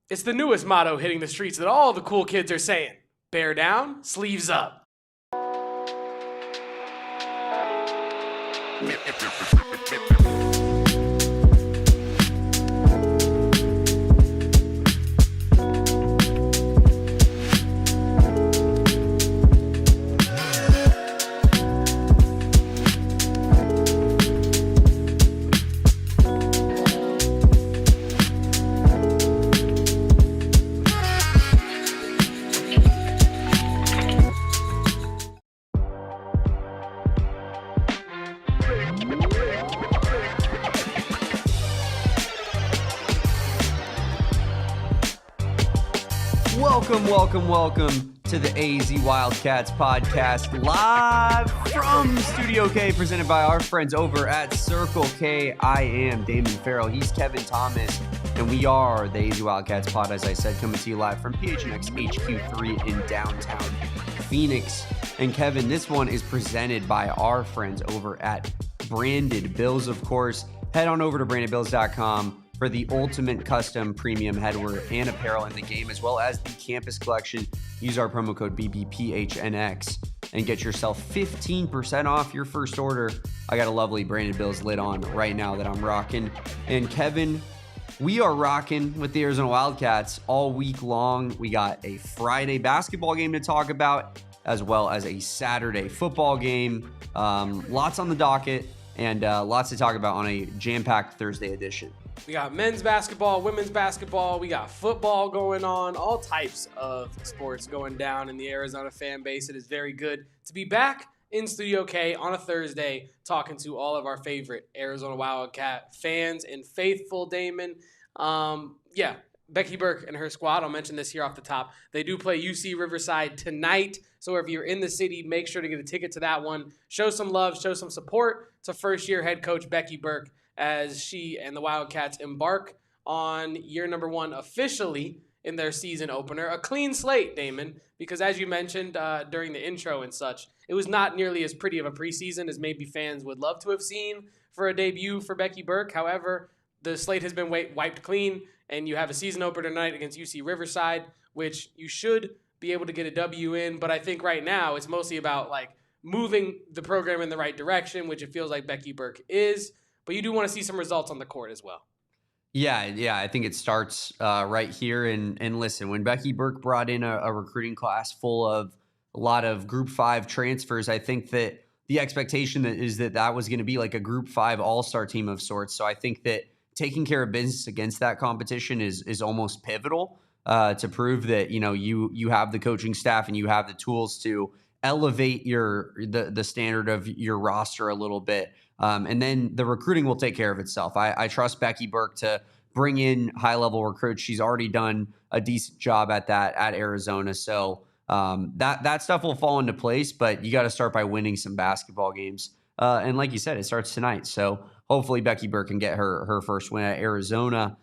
It's the newest motto hitting the streets that all the cool kids are saying. Bear down, sleeves up. Welcome to the AZ Wildcats podcast, live from Studio K, presented by our friends over at Circle K. I am Damon Farrell, he's Kevin Thomas, and we are the AZ Wildcats pod, as I said, coming to you live from PHNX HQ3 in downtown Phoenix. And Kevin, this one is presented by our friends over at Branded Bills, of course. Head on over to brandedbills.com for the ultimate custom premium headwear and apparel in the game, as well as the campus collection. Use our promo code BBPHNX and get yourself 15% off your first order. I got a lovely Branded Bills lid on right now that I'm rocking. And Kevin, we are rocking with the Arizona Wildcats all week long. We got a Friday basketball game to talk about, as well as a Saturday football game. Lots on the docket and lots to talk about on a jam-packed Thursday edition. We got men's basketball, women's basketball, we got football going on, all types of sports going down in the Arizona fan base. It is very good to be back in Studio K on a Thursday talking to all of our favorite Arizona Wildcat fans and faithful, Damon. Becky Burke and her squad, I'll mention this here off the top, they do play UC Riverside tonight. So if you're in the city, make sure to get a ticket to that one. Show some love, show some support to first-year head coach Becky Burke as she and the Wildcats embark on year number 1 officially in their season opener. A clean slate, Damon, because as you mentioned during the intro and such, it was not nearly as pretty of a preseason as maybe fans would love to have seen for a debut for Becky Burke. However, the slate has been wiped clean, and you have a season opener tonight against UC Riverside, which you should be able to get a W in. But I think right now it's mostly about moving the program in the right direction, which it feels like Becky Burke is. But you do want to see some results on the court as well. Yeah, I think it starts right here. And listen, when Becky Burke brought in a recruiting class full of a lot of Group 5 transfers, I think that the expectation is that was going to be like a Group 5 all-star team of sorts. So I think that taking care of business against that competition is almost pivotal to prove that you have the coaching staff and you have the tools to elevate the standard of your roster a little bit. And then the recruiting will take care of itself. I trust Becky Burke to bring in high-level recruits. She's already done a decent job at that at Arizona. So that stuff will fall into place, but you got to start by winning some basketball games. And like you said, it starts tonight. So hopefully Becky Burke can get her first win at Arizona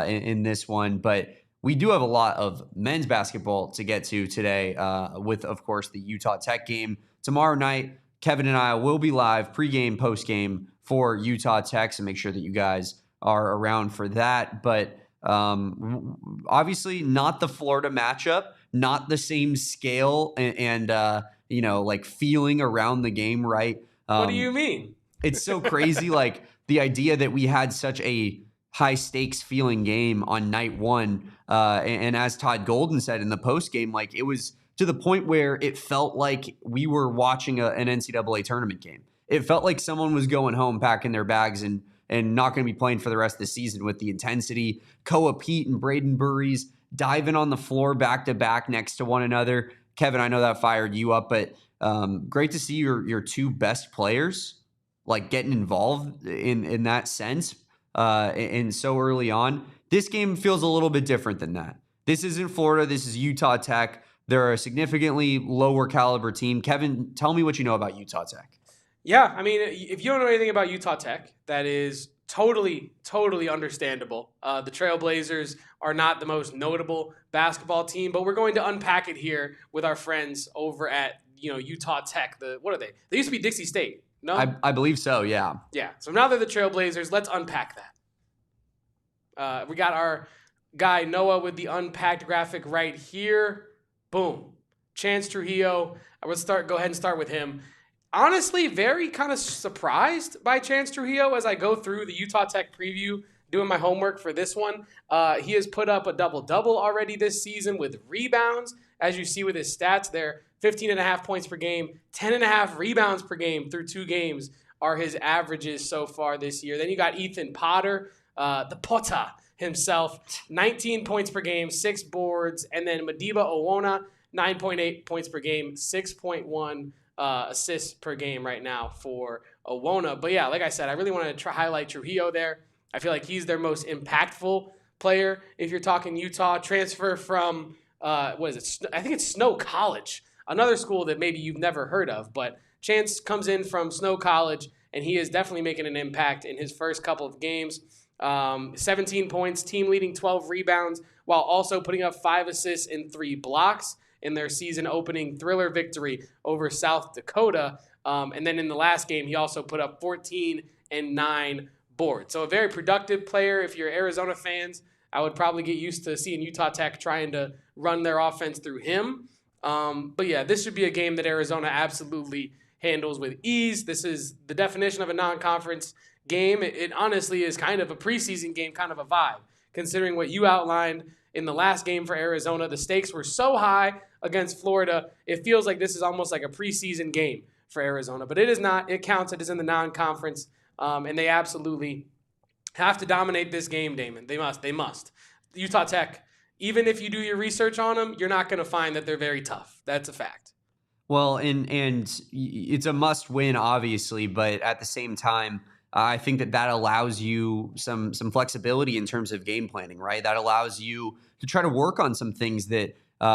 in this one. But we do have a lot of men's basketball to get to today with, of course, the Utah Tech game tomorrow night. Kevin and I will be live pregame, postgame for Utah Tech, so make sure that you guys are around for that. But obviously not the Florida matchup, not the same scale and feeling around the game, right? What do you mean? It's so crazy, the idea that we had such a high-stakes feeling game on night 1. And as Todd Golden said in the postgame, it was to the point where it felt like we were watching an NCAA tournament game. It felt like someone was going home, packing their bags, and not going to be playing for the rest of the season with the intensity. Koa Peat and Braden Burries diving on the floor back-to-back next to one another. Kevin, I know that fired you up, but great to see your two best players getting involved in that sense and so early on. This game feels a little bit different than that. This isn't Florida. This is Utah Tech. They're a significantly lower caliber team. Kevin, tell me what you know about Utah Tech. Yeah, I mean, if you don't know anything about Utah Tech, that is totally understandable. The Trailblazers are not the most notable basketball team, but we're going to unpack it here with our friends over at Utah Tech. What are they? They used to be Dixie State. No, I believe so. Yeah. Yeah. So now they're the Trailblazers. Let's unpack that. We got our guy Noah with the unpacked graphic right here. Boom. Chance Trujillo. I would go ahead and start with him. Honestly, very kind of surprised by Chance Trujillo as I go through the Utah Tech preview, doing my homework for this one. He has put up a double-double already this season with rebounds. As you see with his stats there, 15.5 points per game, 10.5 rebounds per game through 2 games are his averages so far this year. Then you got Ethan Potter, the Potter himself, 19 points per game, 6 boards. And then Madiba Owona, 9.8 points per game, 6.1 assists per game right now for Owona. But yeah, like I said, I really want to highlight Trujillo there. I feel like he's their most impactful player. If you're talking Utah, transfer from, what is it? I think it's Snow College, another school that maybe you've never heard of. But Chance comes in from Snow College, and he is definitely making an impact in his first couple of games. 17 points, team leading 12 rebounds, while also putting up 5 assists and 3 blocks in their season opening thriller victory over South Dakota. And then in the last game, he also put up 14 and 9 boards. So a very productive player. If you're Arizona fans, I would probably get used to seeing Utah Tech trying to run their offense through him. But yeah, this should be a game that Arizona absolutely handles with ease. This is the definition of a non-conference game. It honestly is kind of a preseason game, kind of a vibe, considering what you outlined in the last game for Arizona. The stakes were so high against Florida. It feels like this is almost like a preseason game for Arizona, but it is not. It counts. It is in the non-conference, and they absolutely have to dominate this game, Damon. They must. Utah Tech, even if you do your research on them, you're not going to find that they're very tough. That's a fact. Well, and it's a must win, obviously, but at the same time, I think that allows you some flexibility in terms of game planning, right? That allows you to try to work on some things that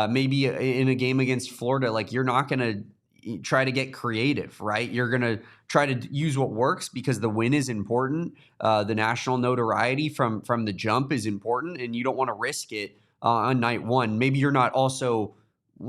maybe in a game against Florida, like you're not going to try to get creative, right? You're going to try to use what works because the win is important. The national notoriety from the jump is important, and you don't want to risk it on night one. Maybe you're not also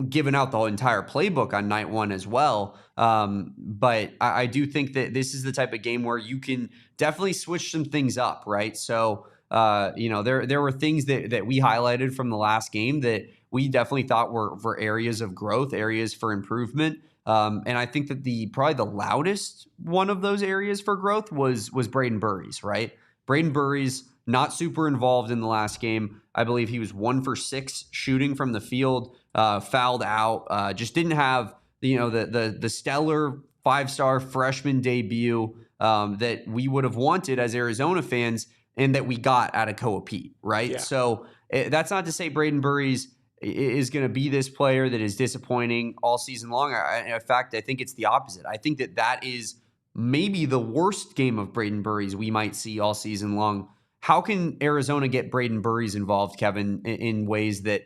giving out the entire playbook on night one as well. But I do think that this is the type of game where you can definitely switch some things up, right? So, there were things that we highlighted from the last game that we definitely thought were areas of growth, areas for improvement. And I think that probably the loudest one of those areas for growth was Braden Burries, right? Braden Burries, not super involved in the last game. I believe he was 1 for 6 shooting from the field, fouled out, just didn't have the stellar 5-star freshman debut that we would have wanted as Arizona fans and that we got out of Koa Peat, right? Yeah. So that's not to say Braden Burries is going to be this player that is disappointing all season long. In fact, I think it's the opposite. I think that is maybe the worst game of Braden Burries we might see all season long. How can Arizona get Braden Burries involved, Kevin, in ways that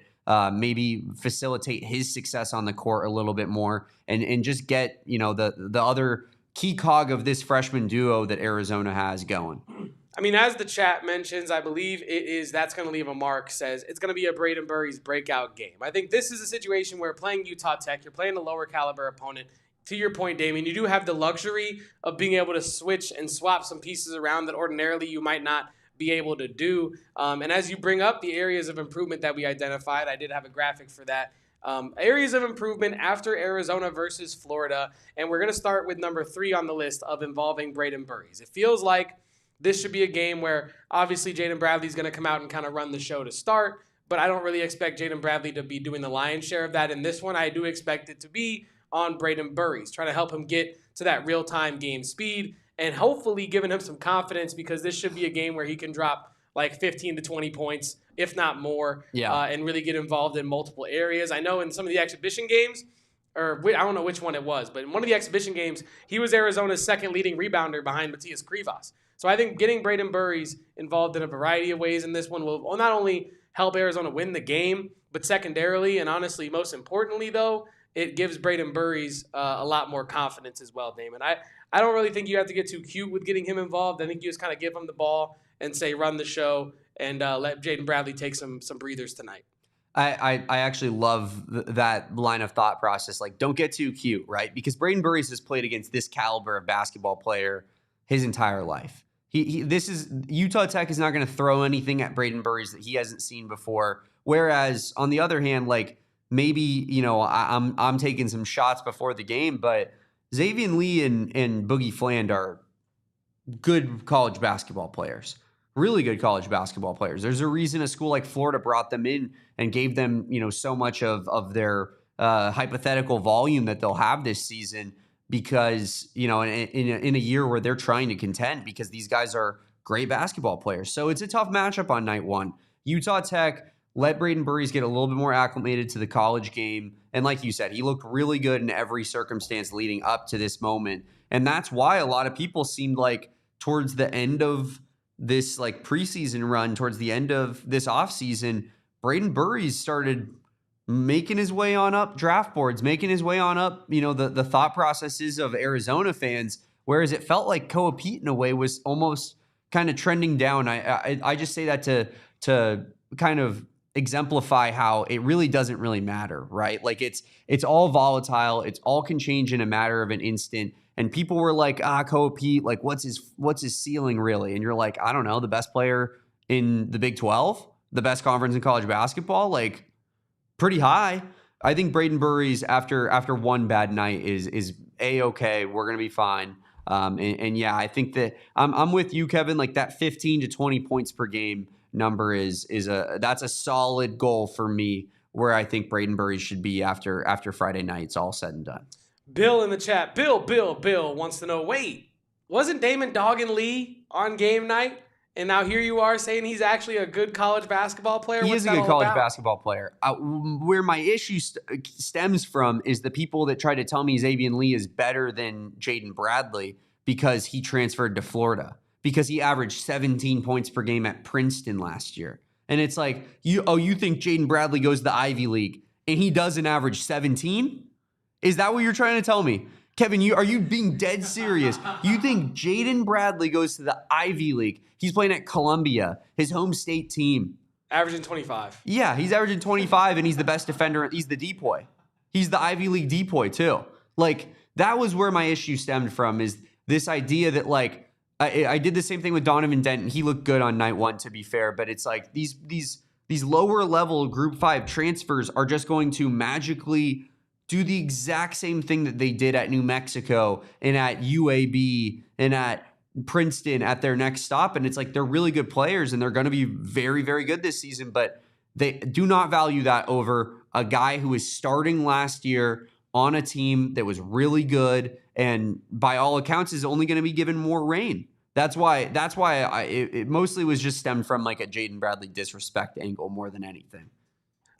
maybe facilitate his success on the court a little bit more and just get, the other key cog of this freshman duo that Arizona has going? I mean, as the chat mentions, I believe that's going to leave a mark, says it's going to be a Braden Burries breakout game. I think this is a situation where playing Utah Tech, you're playing a lower caliber opponent. To your point, Damien, you do have the luxury of being able to switch and swap some pieces around that ordinarily you might not be able to do. And as you bring up the areas of improvement that we identified, I did have a graphic for that. Areas of improvement after Arizona versus Florida. And we're going to start with number 3 on the list of involving Braden Burries. It feels like this should be a game where obviously Jaden Bradley is going to come out and kind of run the show to start, but I don't really expect Jaden Bradley to be doing the lion's share of that in this one. I do expect it to be on Braden Burries, trying to help him get to that real-time game speed and hopefully giving him some confidence, because this should be a game where he can drop like 15 to 20 points, if not more, and really get involved in multiple areas. I know in some of the exhibition games, or I don't know which one it was, but in one of the exhibition games, he was Arizona's second leading rebounder behind Matias Krivas. So I think getting Braden Burries involved in a variety of ways in this one will not only help Arizona win the game, but secondarily, and honestly, most importantly, though, it gives Braden Burries a lot more confidence as well, Damon. I don't really think you have to get too cute with getting him involved. I think you just kind of give him the ball and say, run the show, and let Jaden Bradley take some breathers tonight. I actually love that line of thought process. Like, don't get too cute, right? Because Braden Burries has played against this caliber of basketball player his entire life. This is Utah Tech is not going to throw anything at Braden Burries that he hasn't seen before. Whereas on the other hand, like maybe I'm taking some shots before the game, but Xavier Lee and Boogie Fland are good college basketball players, really good college basketball players. There's a reason a school like Florida brought them in and gave them so much of their hypothetical volume that they'll have this season. Because, in a year where they're trying to contend, because these guys are great basketball players. So it's a tough matchup on night one. Utah Tech let Braden Burries get a little bit more acclimated to the college game. And like you said, he looked really good in every circumstance leading up to this moment. And that's why a lot of people seemed like towards the end of this like preseason run, towards the end of this offseason, Braden Burries started making his way on up draft boards, making his way on up, the thought processes of Arizona fans, whereas it felt like Koa Peat in a way was almost kind of trending down. I just say that to kind of exemplify how it really doesn't really matter, right? Like it's all volatile. It's all can change in a matter of an instant. And people were like, Koa Peat, like what's his ceiling really? And you're like, I don't know, the best player in the Big 12, the best conference in college basketball, like pretty high. I think Braden Burries after one bad night is A-okay. We're going to be fine. And yeah, I think that I'm with you, Kevin. Like that 15 to 20 points per game number that's a solid goal for me, where I think Braden Burries should be after Friday night. It's all said and done. Bill in the chat. Bill wants to know, wait, wasn't Damon Doggin Lee on game night? And now here you are saying he's actually a good college basketball player? He is a good college basketball player. Where my issue stems from is the people that try to tell me Xavier Lee is better than Jaden Bradley because he transferred to Florida, because he averaged 17 points per game at Princeton last year. And it's like, you think Jaden Bradley goes to the Ivy League and he doesn't average 17? Is that what you're trying to tell me? Kevin, are you being dead serious? You think Jaden Bradley goes to the Ivy League? He's playing at Columbia, his home state team. Averaging 25. Yeah, he's averaging 25, and he's the best defender. He's the depoy. He's the Ivy League depoy, too. Like, that was where my issue stemmed from, is this idea that, like, I did the same thing with Donovan Denton. He looked good on night one, to be fair, but it's like these lower-level Group 5 transfers are just going to magically do the exact same thing that they did at New Mexico and at UAB and at Princeton at their next stop. And it's like, they're really good players and they're going to be very, very good this season, but they do not value that over a guy who was starting last year on a team that was really good and by all accounts is only going to be given more reign. That's why it mostly was just stemmed from like a Jaden Bradley disrespect angle more than anything.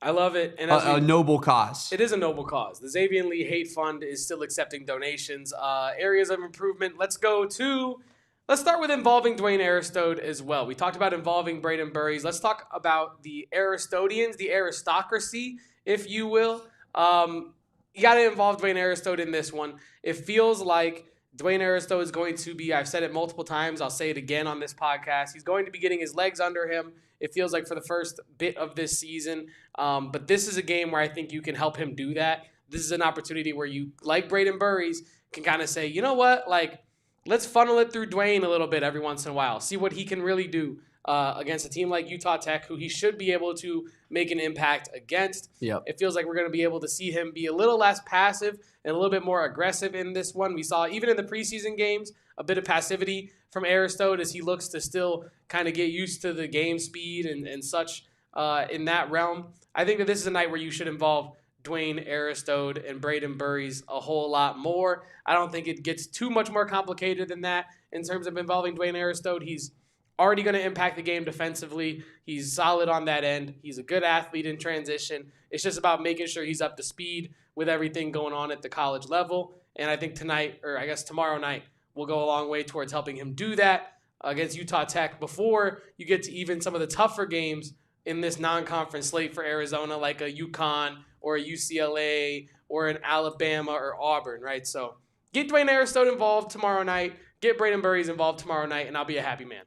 I love it. And a noble cause. It is a noble cause. The Xavier Lee Hate Fund is still accepting donations. Areas of improvement. Let's start with involving Dwayne Aristode as well. We talked about involving Braden Burries. Let's talk about the Aristodians, the aristocracy, if you will. You got to involve Dwayne Aristode in this one. It feels like Dwayne Aristode is going to be, I've said it multiple times, I'll say it again on this podcast, he's going to be getting his legs under him, it feels like, for the first bit of this season. But this is a game where I think you can help him do that. This is an opportunity where you, like Braden Burries, can kind of say, you know what, like, let's funnel it through Dwayne a little bit every once in a while. See what he can really do against a team like Utah Tech, who he should be able to make an impact against. Yep. It feels like we're going to be able to see him be a little less passive and a little bit more aggressive in this one. We saw, even in the preseason games, a bit of passivity from Aristode as he looks to still kind of get used to the game speed and such in that realm. I think that this is a night where you should involve Dwayne Aristode and Braden Burries a whole lot more. I don't think it gets too much more complicated than that in terms of involving Dwayne Aristode. He's already going to impact the game defensively. He's solid on that end. He's a good athlete in transition. It's just about making sure he's up to speed with everything going on at the college level. And I think tonight, or I guess tomorrow night, will go a long way towards helping him do that against Utah Tech before you get to even some of the tougher games in this non-conference slate for Arizona, like a UConn or a UCLA or an Alabama or Auburn, right? So get Dwayne Aristode involved tomorrow night, get Braden Burries involved tomorrow night, and I'll be a happy man.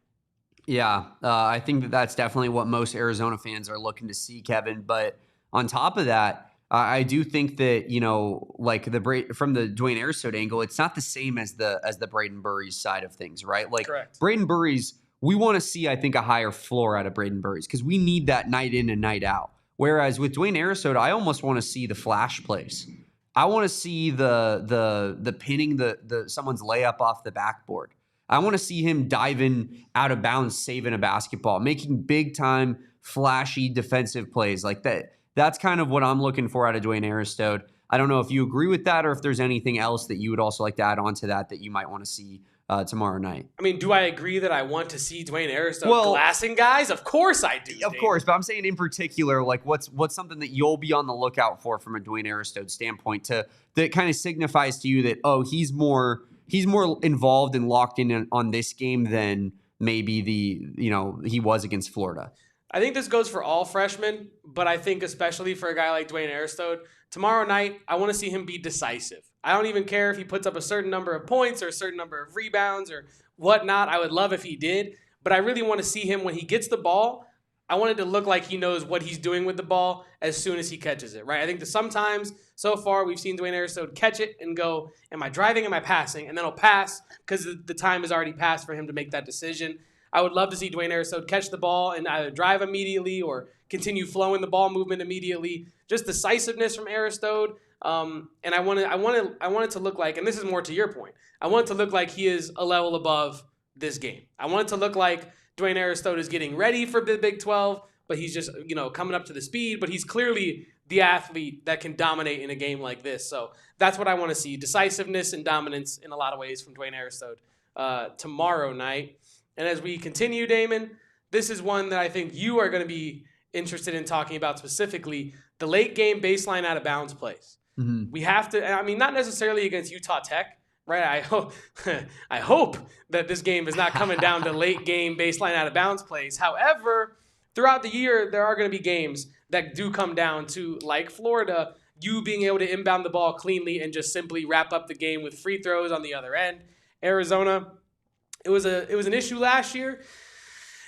Yeah, I think that's definitely what most Arizona fans are looking to see, Kevin. But on top of that, I do think that, like from the Dwayne Aristote angle, it's not the same as the Braden Burries side of things, right? Like Correct. Braden Burries, we want to see, I think, a higher floor out of Braden Burries because we need that night in and night out. Whereas with Dwayne Aristote, I almost want to see the flash plays. I want to see the pinning the someone's layup off the backboard. I want to see him diving out of bounds, saving a basketball, making big time, flashy defensive plays like that. That's kind of what I'm looking for out of Dwayne Aristote. I don't know if you agree with that or if there's anything else that you would also like to add on to that you might want to see tomorrow night. I mean, do I agree that I want to see Dwayne Aristote glassing guys? Of course I do. Of course, but I'm saying in particular, like what's something that you'll be on the lookout for from a Dwayne Aristote standpoint that kind of signifies to you that, oh, he's more involved and locked in on this game than maybe he was against Florida. I think this goes for all freshmen, but I think especially for a guy like Dwayne Aristote, tomorrow night, I want to see him be decisive. I don't even care if he puts up a certain number of points or a certain number of rebounds or whatnot. I would love if he did, but I really want to see him when he gets the ball. I want it to look like he knows what he's doing with the ball as soon as he catches it, right? I think that sometimes so far we've seen Dwayne Aristote catch it and go, am I driving, am I passing? And then he'll pass because the time has already passed for him to make that decision. I would love to see Dwayne Aristote catch the ball and either drive immediately or continue flowing the ball movement immediately. Just decisiveness from Aristote. And I want it to look like, and this is more to your point, I want it to look like he is a level above this game. I want it to look like Dwayne Aristote is getting ready for the Big 12, but he's just, coming up to the speed, but he's clearly the athlete that can dominate in a game like this. So that's what I want to see, decisiveness and dominance in a lot of ways from Dwayne Aristote tomorrow night. And as we continue, Damon, this is one that I think you are going to be interested in talking about specifically, the late game baseline out of bounds plays. Mm-hmm. We have to, not necessarily against Utah Tech, right? I hope that this game is not coming down to late game baseline out of bounds plays. However, throughout the year, there are going to be games that do come down to, like Florida, you being able to inbound the ball cleanly and just simply wrap up the game with free throws on the other end. Arizona, it was an issue last year.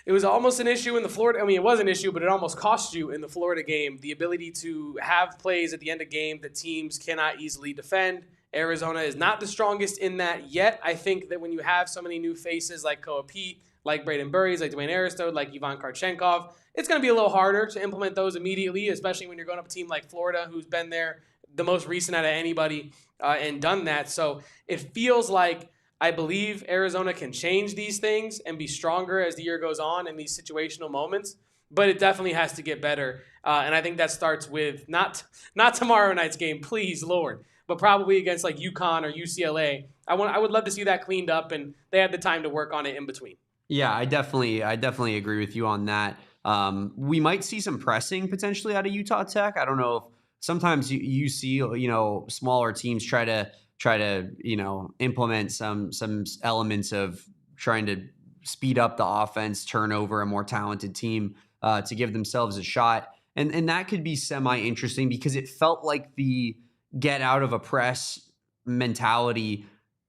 It was almost an issue in the Florida. It was an issue, but it almost cost you in the Florida game the ability to have plays at the end of game that teams cannot easily defend. Arizona is not the strongest in that yet. I think that when you have so many new faces like Koa Peat, like Braden Burries, like Dwayne Aristote, like Kharchenkov, it's going to be a little harder to implement those immediately, especially when you're going up a team like Florida, who's been there the most recent out of anybody and done that. So it feels like I believe Arizona can change these things and be stronger as the year goes on in these situational moments, but it definitely has to get better. And I think that starts with not tomorrow night's game, please, Lord, but probably against like UConn or UCLA. I would love to see that cleaned up, and they had the time to work on it in between. Yeah, I definitely agree with you on that. We might see some pressing potentially out of Utah Tech. I don't know if sometimes you see, smaller teams try to implement some elements of trying to speed up the offense, turn over a more talented team to give themselves a shot. And that could be semi-interesting because it felt like the get out of a press mentality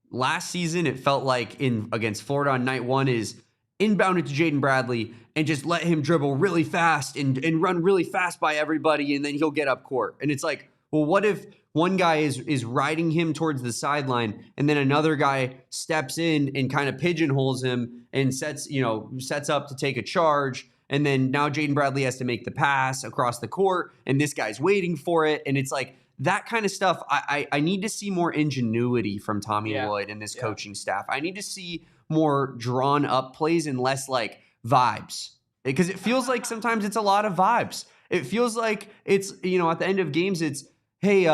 last season. It felt like against Florida on night one is inbound it to Jaden Bradley and just let him dribble really fast and run really fast by everybody, and then he'll get up court. And it's like, well, what if one guy is riding him towards the sideline and then another guy steps in and kind of pigeonholes him and sets up to take a charge, and then now Jaden Bradley has to make the pass across the court and this guy's waiting for it, and it's like that kind of stuff. I need to see more ingenuity from Tommy Lloyd and this coaching staff. I need to see more drawn up plays and less like vibes, because it feels like sometimes it's a lot of vibes. It feels like it's, at the end of games, it's, hey,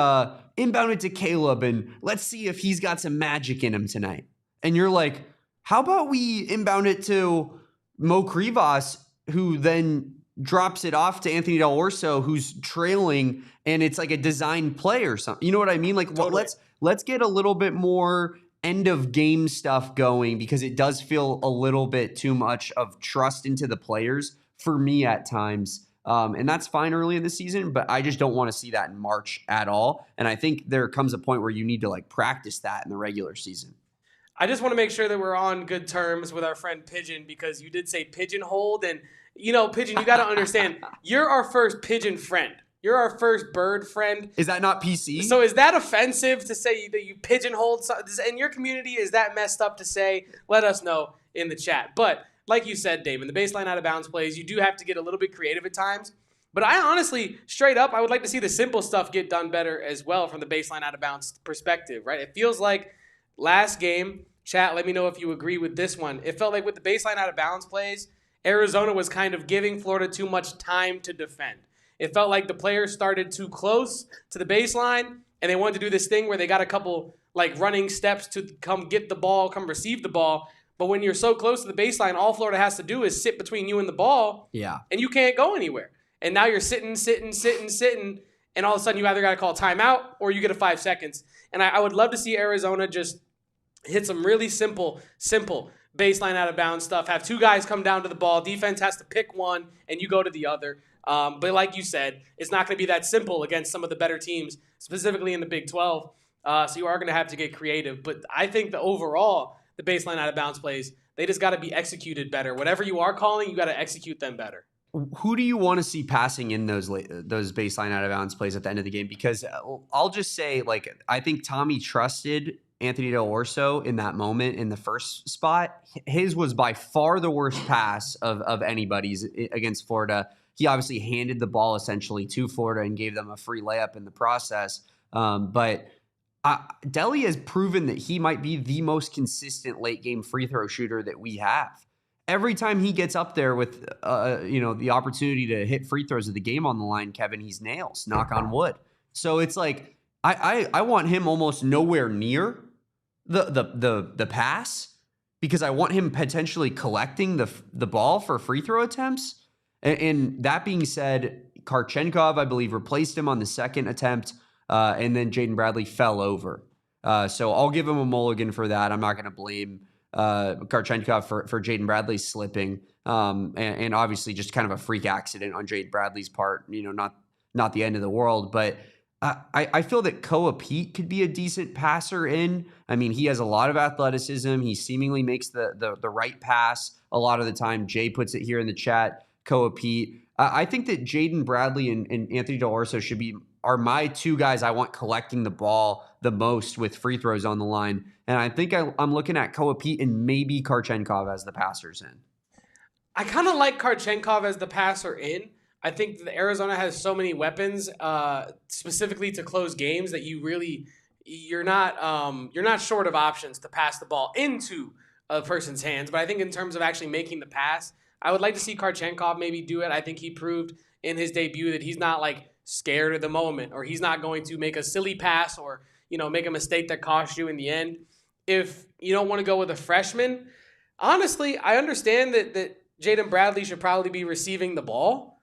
inbound it to Caleb and let's see if he's got some magic in him tonight. And you're like, how about we inbound it to Mo Krivas, who then drops it off to Anthony Del Orso, who's trailing, and it's like a design play or something. You know what I mean? Like, totally. Let's get a little bit more end of game stuff going, because it does feel a little bit too much of trust into the players for me at times. And that's fine early in the season, but I just don't want to see that in March at all. And I think there comes a point where you need to practice that in the regular season. I just want to make sure that we're on good terms with our friend Pigeon, because you did say pigeonholed, and Pigeon, you got to understand, you're our first Pigeon friend. You're our first bird friend. Is that not PC? So is that offensive to say that you pigeonholed in your community? Is that messed up to say? Let us know in the chat. But like you said, Damon, the baseline out of bounds plays, you do have to get a little bit creative at times. But I honestly, straight up, I would like to see the simple stuff get done better as well from the baseline out of bounds perspective, right? It feels like last game, chat, let me know if you agree with this one. It felt like with the baseline out of bounds plays, Arizona was kind of giving Florida too much time to defend. It felt like the players started too close to the baseline, and they wanted to do this thing where they got a couple like running steps to come get the ball, come receive the ball. But when you're so close to the baseline, all Florida has to do is sit between you and the ball, and you can't go anywhere. And now you're sitting, and all of a sudden you either got to call timeout or you get a 5 seconds. And I would love to see Arizona just hit some really simple baseline out of bounds stuff. Have two guys come down to the ball. Defense has to pick one, and you go to the other. But like you said, it's not going to be that simple against some of the better teams, specifically in the Big 12. So you are going to have to get creative. But I think the baseline out of bounds plays, they just got to be executed better. Whatever you are calling, you got to execute them better. Who do you want to see passing in those baseline out of bounds plays at the end of the game? Because I'll just say, like, I think Tommy trusted Anthony Del Orso in that moment in the first spot. His was by far the worst pass of anybody's against Florida. He obviously handed the ball essentially to Florida and gave them a free layup in the process. But Delly has proven that he might be the most consistent late game free throw shooter that we have. Every time he gets up there with the opportunity to hit free throws of the game on the line, Kevin, he's nails, knock on wood. So it's like I want him almost nowhere near the pass because I want him potentially collecting the ball for free throw attempts. And that being said, Kharchenkov, I believe, replaced him on the second attempt, and then Jaden Bradley fell over. So I'll give him a mulligan for that. I'm not going to blame Kharchenkov for Jaden Bradley slipping, and obviously just kind of a freak accident on Jaden Bradley's part. Not the end of the world, but I feel that Koa Peat could be a decent passer in. I mean, he has a lot of athleticism. He seemingly makes the right pass a lot of the time. Jay puts it here in the chat. Koa Peat. I think that Jaden Bradley and Anthony Del Orso are my two guys I want collecting the ball the most with free throws on the line. And I think I'm looking at Koa Peat and maybe Kharchenkov as the passers in. I kind of like Kharchenkov as the passer in. I think that Arizona has so many weapons, specifically to close games, that you're not short of options to pass the ball into a person's hands. But I think in terms of actually making the pass, I would like to see Kharchenkov maybe do it. I think he proved in his debut that he's not like scared of the moment, or he's not going to make a silly pass or make a mistake that costs you in the end. If you don't want to go with a freshman, honestly, I understand that Jaden Bradley should probably be receiving the ball.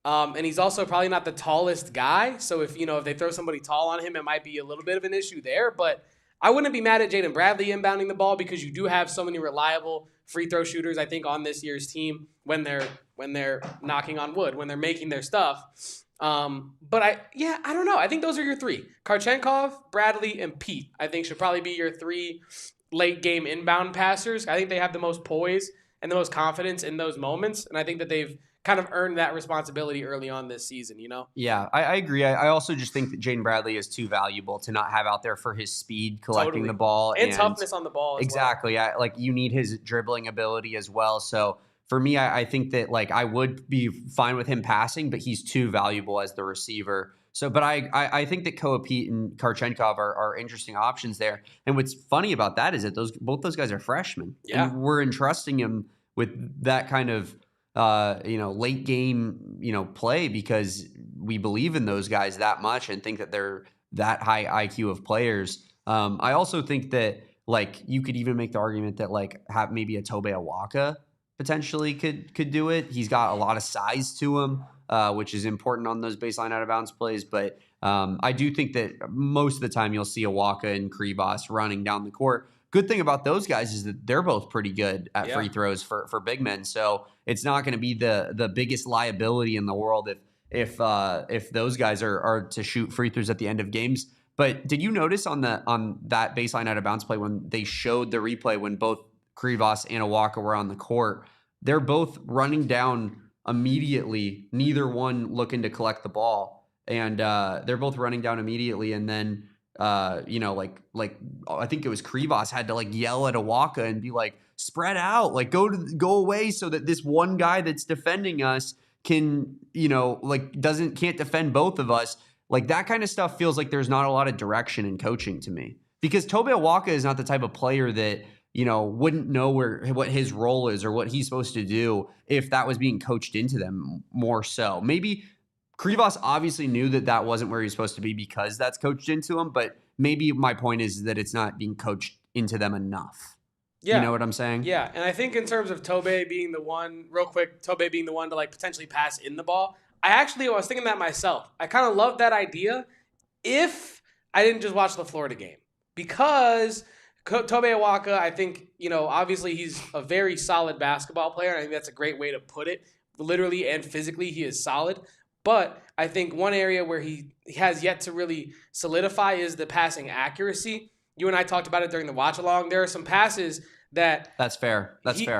And he's also probably not the tallest guy. So if they throw somebody tall on him, it might be a little bit of an issue there. But I wouldn't be mad at Jaden Bradley inbounding the ball because you do have so many reliable free throw shooters, I think, on this year's team when they're knocking on wood, when they're making their stuff. But I don't know. I think those are your three. Kharchenkov, Bradley, and Peat, I think, should probably be your three late game inbound passers. I think they have the most poise and the most confidence in those moments. And I think that they've kind of earned that responsibility early on this season, Yeah, I agree. I also just think that Jaden Bradley is too valuable to not have out there for his speed collecting the ball. And toughness on the ball as exactly. well. You need his dribbling ability as well. So for me, I think that I would be fine with him passing, but he's too valuable as the receiver. So, but I think that Koa Peat and Kharchenkov are interesting options there. And what's funny about that is that both those guys are freshmen. Yeah. And we're entrusting him with that kind of late game, play because we believe in those guys that much and think that they're that high IQ of players. I also think that you could even make the argument that have maybe a Tobe Awaka potentially could do it. He's got a lot of size to him, which is important on those baseline out of bounds plays. But I do think that most of the time you'll see Awaka and Krivas running down the court. Good thing about those guys is that they're both pretty good at free throws for big men. So it's not going to be the biggest liability in the world if those guys are to shoot free throws at the end of games. But did you notice on that baseline out of bounds play when they showed the replay when both Krivas and Awaka were on the court, they're both running down immediately, neither one looking to collect the ball. and they're both running down immediately. And then, like I think it was Krivas had to like yell at Awaka and be like, spread out, like go away so that this one guy that's defending us can, can't defend both of us. Like that kind of stuff feels like there's not a lot of direction in coaching to me, because Tobe Awaka is not the type of player that, wouldn't know what his role is or what he's supposed to do if that was being coached into them more so. Maybe Krivas obviously knew that wasn't where he was supposed to be because that's coached into him, but maybe my point is that it's not being coached into them enough. Yeah. You know what I'm saying? Yeah, and I think in terms of Tobe being the one to like potentially pass in the ball, I was thinking that myself. I kind of love that idea if I didn't just watch the Florida game, because Tobe Awaka, I think, obviously he's a very solid basketball player. And I think that's a great way to put it. Literally and physically, he is solid. But I think one area where he has yet to really solidify is the passing accuracy. You and I talked about it during the watch along. There are some passes that's fair.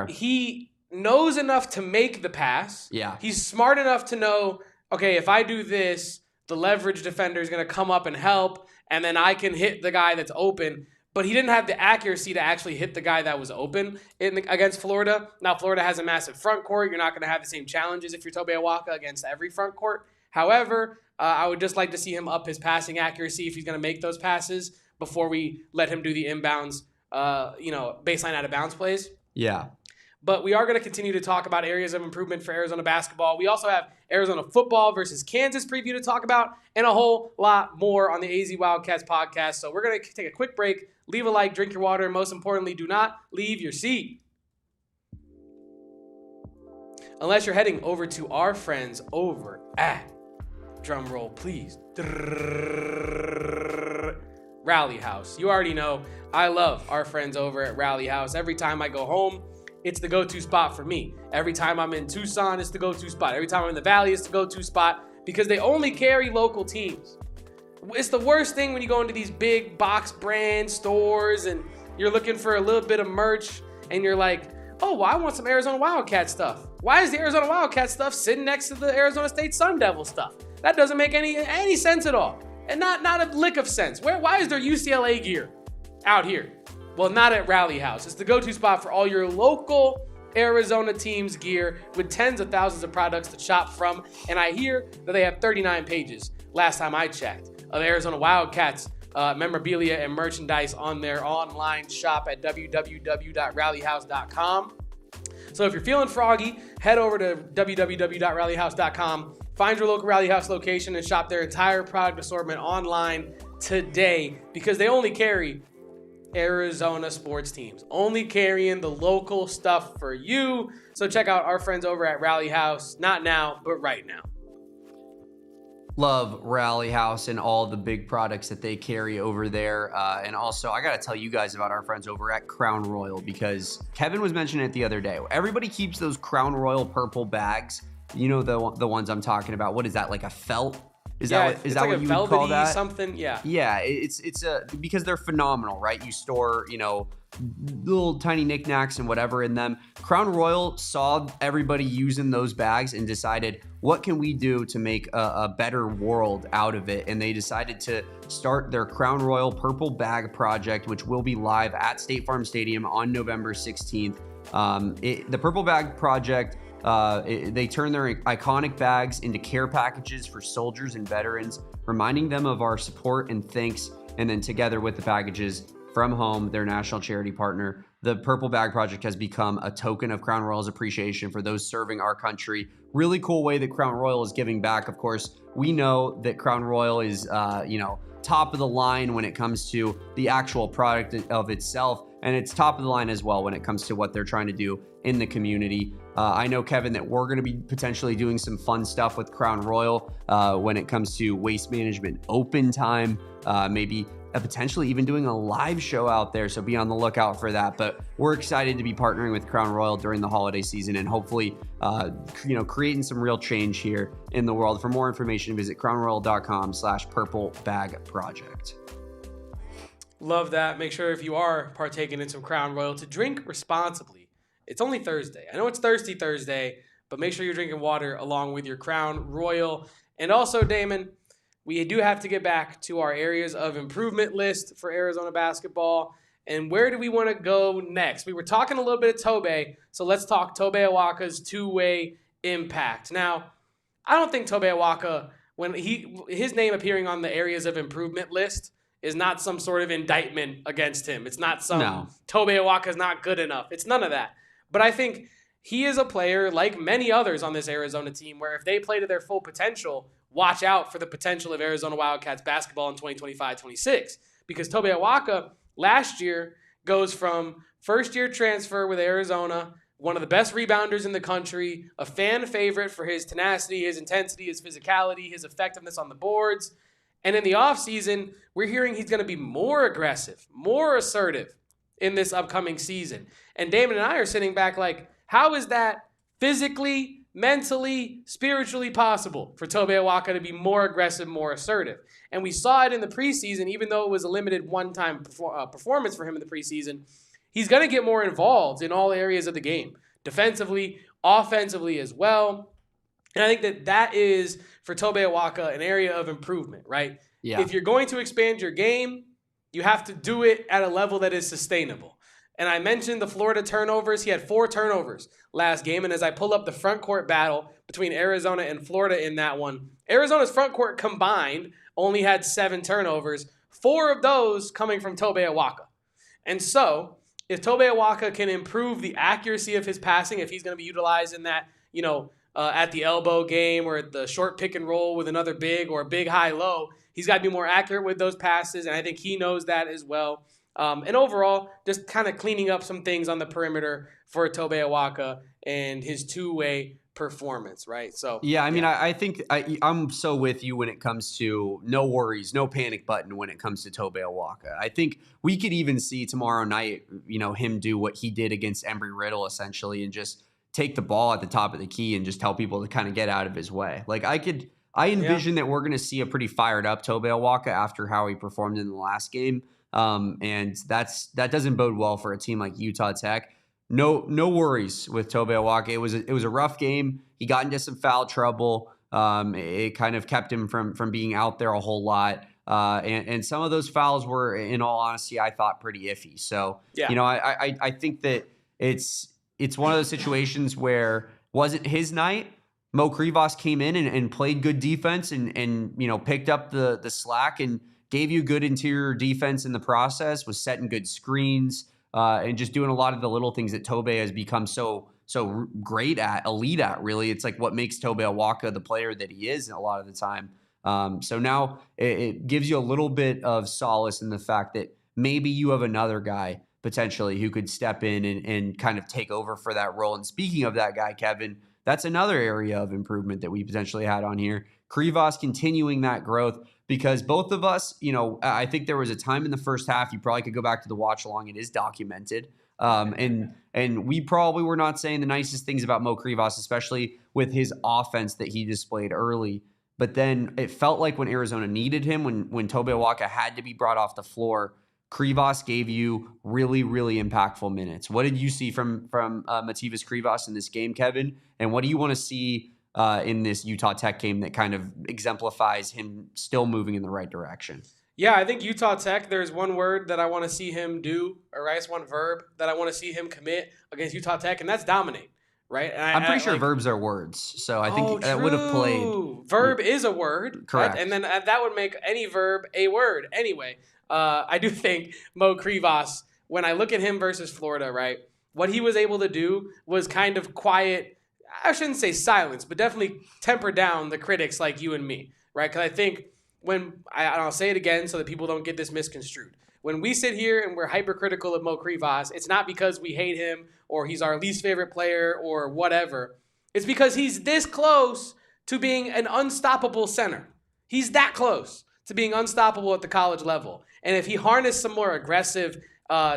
He knows enough to make the pass. Yeah. He's smart enough to know, okay, if I do this, the leverage defender is going to come up and help, and then I can hit the guy that's open. But he didn't have the accuracy to actually hit the guy that was open against Florida. Now, Florida has a massive front court. You're not going to have the same challenges if you're Tobe Awaka against every front court. However, I would just like to see him up his passing accuracy if he's going to make those passes before we let him do the inbounds, baseline out of bounds plays. Yeah. But we are going to continue to talk about areas of improvement for Arizona basketball. We also have Arizona football versus Kansas preview to talk about, and a whole lot more on the AZ Wildcats podcast. So we're going to take a quick break, leave a like, drink your water, and most importantly, do not leave your seat. Unless you're heading over to our friends over at, drum roll please, Rally House. You already know I love our friends over at Rally House. Every time I go home, it's the go-to spot for me. Every time I'm in Tucson, it's the go-to spot. Every time I'm in the Valley, it's the go-to spot because they only carry local teams. It's the worst thing when you go into these big box brand stores and you're looking for a little bit of merch and you're like, oh, well, I want some Arizona Wildcat stuff. Why is the Arizona Wildcat stuff sitting next to the Arizona State Sun Devil stuff? That doesn't make any sense at all. And not a lick of sense. Why is there UCLA gear out here? Well, not at Rally House. It's the go-to spot for all your local Arizona teams' gear with tens of thousands of products to shop from. And I hear that they have 39 pages, last time I checked, of Arizona Wildcats memorabilia and merchandise on their online shop at www.rallyhouse.com. So if you're feeling froggy, head over to www.rallyhouse.com, find your local Rally House location, and shop their entire product assortment online today, because they only carry Arizona sports teams, only carrying the local stuff for you. So check out our friends over at Rally House, not now, but right now. Love Rally House and all the big products that they carry over there. And also, I got to tell you guys about our friends over at Crown Royal, because Kevin was mentioning it the other day. Everybody keeps those Crown Royal purple bags. You know the ones I'm talking about. What is that, like a felt? Is that what you would call that? Something, yeah. Yeah, it's because they're phenomenal, right? You store, little tiny knickknacks and whatever in them. Crown Royal saw everybody using those bags and decided, what can we do to make a better world out of it? And they decided to start their Crown Royal Purple Bag Project, which will be live at State Farm Stadium on November 16th. The Purple Bag Project, they turn their iconic bags into care packages for soldiers and veterans, reminding them of our support and thanks. And then together with the packages from home, their national charity partner, the Purple Bag Project has become a token of Crown Royal's appreciation for those serving our country. Really cool way that Crown Royal is giving back. Of course, we know that Crown Royal is, top of the line when it comes to the actual product of itself. And it's top of the line as well when it comes to what they're trying to do in the community. I know, Kevin, that we're going to be potentially doing some fun stuff with Crown Royal when it comes to waste management open time, maybe potentially even doing a live show out there. So be on the lookout for that. But we're excited to be partnering with Crown Royal during the holiday season and hopefully, creating some real change here in the world. For more information, visit crownroyal.com/purple bag project. Love that. Make sure if you are partaking in some Crown Royal to drink responsibly. It's only Thursday. I know it's Thirsty Thursday, but make sure you're drinking water along with your Crown Royal. And also, Damon, we do have to get back to our areas of improvement list for Arizona basketball. And where do we want to go next? We were talking a little bit of Tobe, so let's talk Tobe Awaka's two-way impact. Now, I don't think Tobe Awaka, when his name appearing on the areas of improvement list, is not some sort of indictment against him. It's not some Tobe Awaka is not good enough. It's none of that. But I think he is a player like many others on this Arizona team where if they play to their full potential, watch out for the potential of Arizona Wildcats basketball in 2025-26. Because Tobe Awaka last year goes from first-year transfer with Arizona, one of the best rebounders in the country, a fan favorite for his tenacity, his intensity, his physicality, his effectiveness on the boards. And in the offseason, we're hearing he's going to be more aggressive, more assertive in this upcoming season. And Damon and I are sitting back like, how is that physically, mentally, spiritually possible for Tobe Awaka to be more aggressive, more assertive? And we saw it in the preseason, even though it was a limited one-time performance for him in the preseason. He's going to get more involved in all areas of the game, defensively, offensively as well. And I think that is, for Tobe Awaka, an area of improvement, right? Yeah. If you're going to expand your game, you have to do it at a level that is sustainable. And I mentioned the Florida turnovers. He had 4 turnovers last game. And as I pull up the front court battle between Arizona and Florida in that one, Arizona's front court combined only had 7 turnovers, 4 of those coming from Tobe Awaka. And so if Tobe Awaka can improve the accuracy of his passing, if he's going to be utilized in that, at the elbow game or at the short pick and roll with another big or a big high-low, he's got to be more accurate with those passes, and I think he knows that as well. And overall, just kind of cleaning up some things on the perimeter for Tobe Awaka and his two-way performance, right? So yeah, I mean, I think I'm so with you when it comes to no worries, no panic button when it comes to Tobe Awaka. I think we could even see tomorrow night, him do what he did against Embry-Riddle essentially and just take the ball at the top of the key and just tell people to kind of get out of his way. Like I envision that we're going to see a pretty fired up Tobe Awaka after how he performed in the last game. And that doesn't bode well for a team like Utah Tech. No worries with Tobe Awaka. It was a rough game. He got into some foul trouble. It kind of kept him from being out there a whole lot. And some of those fouls were, in all honesty, I thought pretty iffy. So, I think that it's one of those situations where wasn't his night. Mo Krivas came in and played good defense and picked up the slack and gave you good interior defense in the process, was setting good screens, and just doing a lot of the little things that Tobe has become so great at, elite at, really. It's like what makes Tobe Awaka the player that he is a lot of the time. So now it gives you a little bit of solace in the fact that maybe you have another guy potentially who could step in and kind of take over for that role. And speaking of that guy, Kevin, that's another area of improvement that we potentially had on here. Krivas continuing that growth, because both of us, I think there was a time in the first half, you probably could go back to the watch along. It is documented. And we probably were not saying the nicest things about Mo Krivas, especially with his offense that he displayed early. But then it felt like when Arizona needed him, when Tobe Awaka had to be brought off the floor, Krivas gave you really, really impactful minutes. What did you see from Mativas Krivas in this game, Kevin? And what do you want to see in this Utah Tech game that kind of exemplifies him still moving in the right direction? Yeah, I think Utah Tech, there's one word that I want to see him do, or I guess one verb that I want to see him commit against Utah Tech, and that's dominate, right? And I'm pretty sure verbs are words, so I think that would have played. Verb is a word. Correct. Right? And then that would make any verb a word. Anyway, I do think Mo Krivas, when I look at him versus Florida, right, what he was able to do was kind of quiet, I shouldn't say silence, but definitely temper down the critics like you and me, right? Because I think I'll say it again so that people don't get this misconstrued. When we sit here and we're hypercritical of Mo Krivas, it's not because we hate him or he's our least favorite player or whatever. It's because he's this close to being an unstoppable center. He's that close to being unstoppable at the college level. And if he harnessed some more aggressive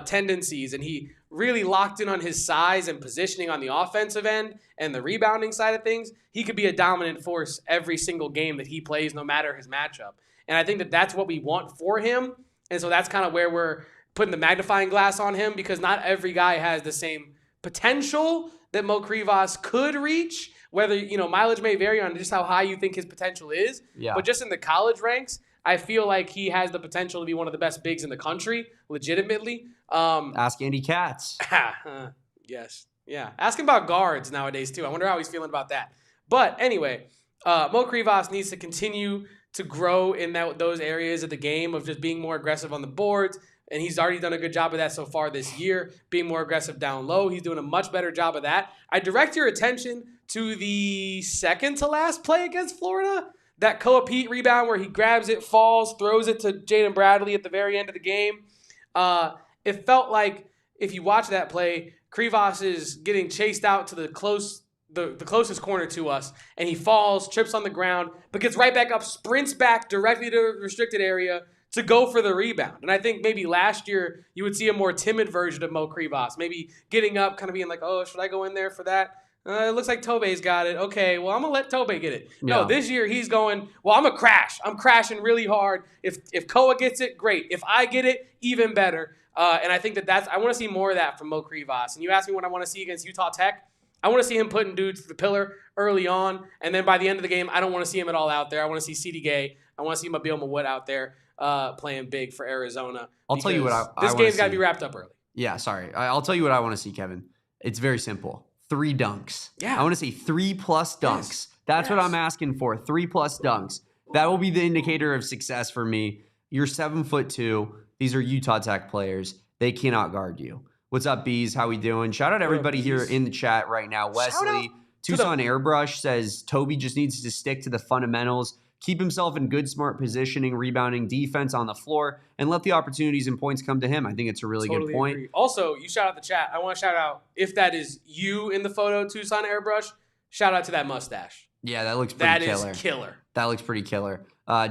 tendencies and he really locked in on his size and positioning on the offensive end and the rebounding side of things, he could be a dominant force every single game that he plays, no matter his matchup. And I think that that's what we want for him. And so that's kind of where we're putting the magnifying glass on him, because not every guy has the same potential that Mo Krivas could reach whether, mileage may vary on just how high you think his potential is. Yeah. But just in the college ranks, I feel like he has the potential to be one of the best bigs in the country, legitimately. Ask Andy Katz. Yes. Yeah. Ask him about guards nowadays, too. I wonder how he's feeling about that. But anyway, Mo Krivas needs to continue to grow in those areas of the game of just being more aggressive on the boards. And he's already done a good job of that so far this year, being more aggressive down low. He's doing a much better job of that. I direct your attention to the second to last play against Florida. That Koa Peat rebound where he grabs it, falls, throws it to Jaden Bradley at the very end of the game. It felt like if you watch that play, Krivas is getting chased out to the closest corner to us, and he falls, trips on the ground, but gets right back up, sprints back directly to the restricted area to go for the rebound. And I think maybe last year you would see a more timid version of Mo Krivas, maybe getting up, kind of being like, oh, should I go in there for that? It looks like Tobe's got it. Okay, well, I'm going to let Tobe get it. No, this year he's going, well, I'm going to crash. I'm crashing really hard. If Koa gets it, great. If I get it, even better. And I think I want to see more of that from Mo Krivas. And you asked me what I want to see against Utah Tech. I want to see him putting dudes to the pillar early on. And then by the end of the game, I don't want to see him at all out there. I want to see C.D. Gay. I want to see Mobile Wood out there playing big for Arizona. I'll tell you what this game's got to be wrapped up early. Yeah, sorry. I'll tell you what I want to see, Kevin. It's very simple. 3 dunks. Yeah. I want to see 3+ dunks. Yes. That's what I'm asking for. 3+ dunks. That will be the indicator of success for me. You're 7'2". These are Utah Tech players. They cannot guard you. What's up, Bees? How we doing? Shout out everybody here in the chat right now. Wesley, Tucson Airbrush says Toby just needs to stick to the fundamentals, keep himself in good, smart positioning, rebounding, defense on the floor, and let the opportunities and points come to him. I think it's a really good point. Agree. Also, you shout out the chat. I want to shout out, if that is you in the photo, Tucson Airbrush, shout out to that mustache. Yeah, that looks pretty killer. That is killer. That looks pretty killer.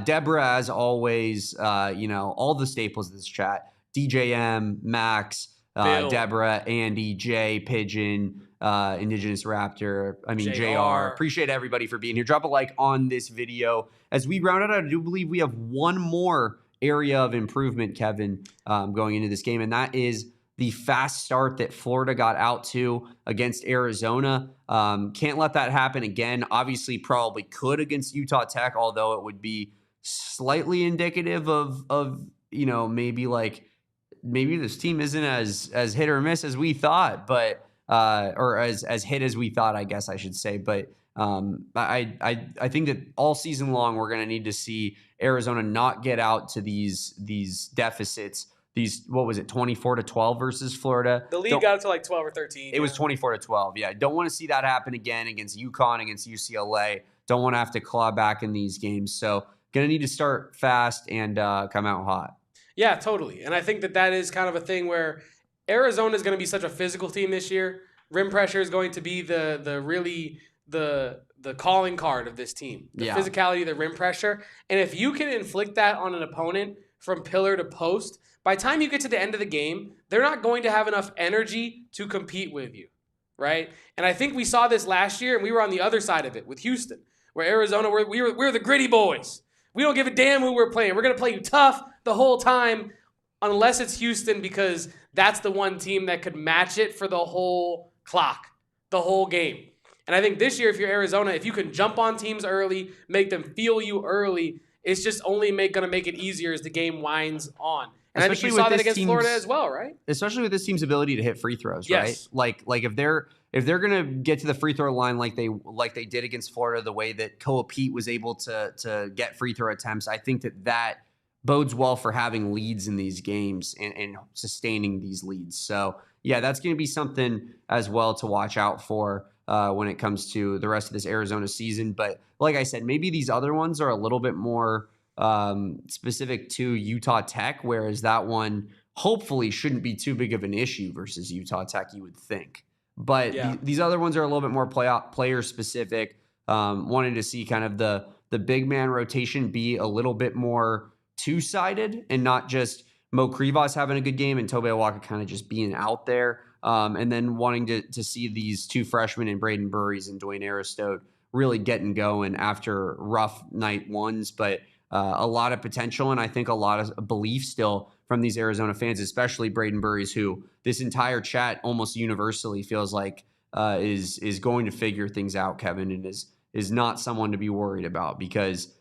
Deborah, as always, all the staples of this chat. DJM, Max, Deborah, Andy, Jay, Pigeon, Indigenous Raptor, JR. Appreciate everybody for being here. Drop a like on this video. As we round it out, I do believe we have one more area of improvement, Kevin, going into this game, and that is the fast start that Florida got out to against Arizona. Can't let that happen again. Obviously, probably could against Utah Tech, although it would be slightly indicative of maybe this team isn't as hit or miss as we thought, but or as hit as we thought, I guess I should say. But I think that all season long we're going to need to see Arizona not get out to these deficits. What was it, 24-12 versus Florida? The lead got up to like 12 or 13. It was 24-12. Yeah, don't want to see that happen again against UConn, against UCLA. Don't want to have to claw back in these games. So going to need to start fast and come out hot. Yeah, totally. And I think that is kind of a thing where Arizona is going to be such a physical team this year. Rim pressure is going to be the calling card of this team. The physicality, the rim pressure. And if you can inflict that on an opponent from pillar to post, by the time you get to the end of the game, they're not going to have enough energy to compete with you, right? And I think we saw this last year, and we were on the other side of it with Houston, where Arizona, we're the gritty boys. We don't give a damn who we're playing. We're going to play you tough the whole time, unless it's Houston, because that's the one team that could match it for the whole clock, the whole game. And I think this year, if you're Arizona, if you can jump on teams early, make them feel you early, it's just only going to make it easier as the game winds on. And especially I think you saw that against Florida as well, right? Especially with this team's ability to hit free throws, right? Like if they're gonna get to the free throw line like they did against Florida, the way that Koa Peat was able to get free throw attempts, I think that bodes well for having leads in these games and sustaining these leads. So yeah, that's going to be something as well to watch out for when it comes to the rest of this Arizona season. But like I said, maybe these other ones are a little bit more specific to Utah Tech, whereas that one hopefully shouldn't be too big of an issue versus Utah Tech, you would think. But these other ones are a little bit more player specific. Wanted to see kind of the big man rotation be a little bit more two-sided and not just Mo Krivas having a good game and Tobe Awaka kind of just being out there. And then wanting to see these two freshmen in Braden Burries and Dwayne Aristote really getting going after rough night ones. But a lot of potential and I think a lot of belief still from these Arizona fans, especially Braden Burries, who this entire chat almost universally feels like is going to figure things out, Kevin, and is not someone to be worried about because,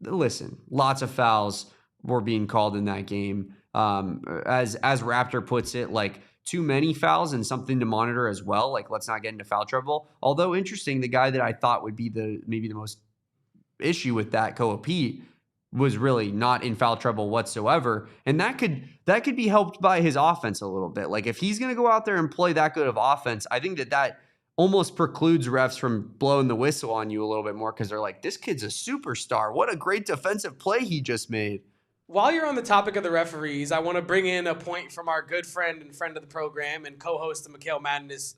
listen, lots of fouls were being called in that game. As Raptor puts it, like too many fouls and something to monitor as well. Like, let's not get into foul trouble. Although interesting, the guy that I thought would be maybe the most issue with that, Koa Peat, was really not in foul trouble whatsoever. And that could be helped by his offense a little bit. Like if he's going to go out there and play that good of offense, I think that almost precludes refs from blowing the whistle on you a little bit more because they're like, this kid's a superstar. What a great defensive play he just made. While you're on the topic of the referees, I want to bring in a point from our good friend and friend of the program and co-host of McHale Madness,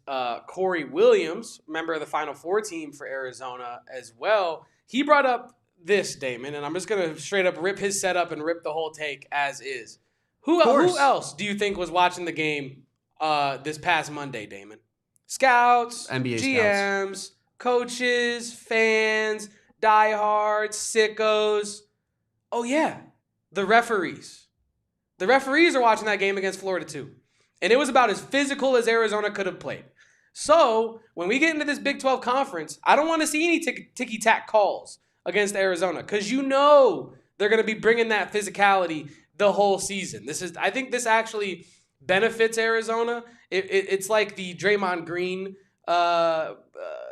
Corey Williams, member of the Final Four team for Arizona as well. He brought up this, Damon, and I'm just going to straight up rip his setup and rip the whole take as is. Who else do you think was watching the game this past Monday, Damon? Scouts, NBA GMs, scouts, coaches, fans, diehards, sickos. Oh, yeah. The referees. The referees are watching that game against Florida too. And it was about as physical as Arizona could have played. So when we get into this Big 12 conference, I don't want to see any ticky-tack calls against Arizona because you know they're going to be bringing that physicality the whole season. I think this actually benefits Arizona. It's like the Draymond Green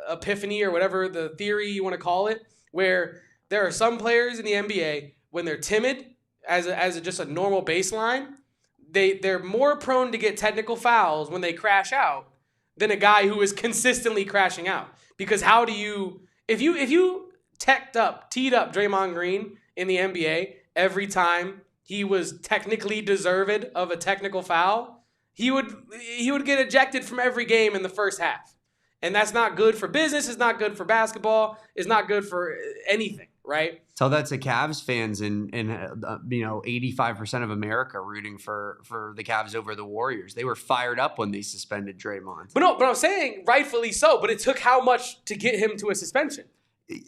epiphany or whatever the theory you want to call it, where there are some players in the NBA when they're timid, as just a normal baseline, they're more prone to get technical fouls when they crash out than a guy who is consistently crashing out. Because how do you, if you teed up Draymond Green in the NBA every time he was technically deserved of a technical foul, he would get ejected from every game in the first half. And that's not good for business. It's not good for basketball. It's not good for anything, right? Tell that to Cavs fans and 85% of America rooting for the Cavs over the Warriors. They were fired up when they suspended Draymond. But I'm saying rightfully so. But it took how much to get him to a suspension?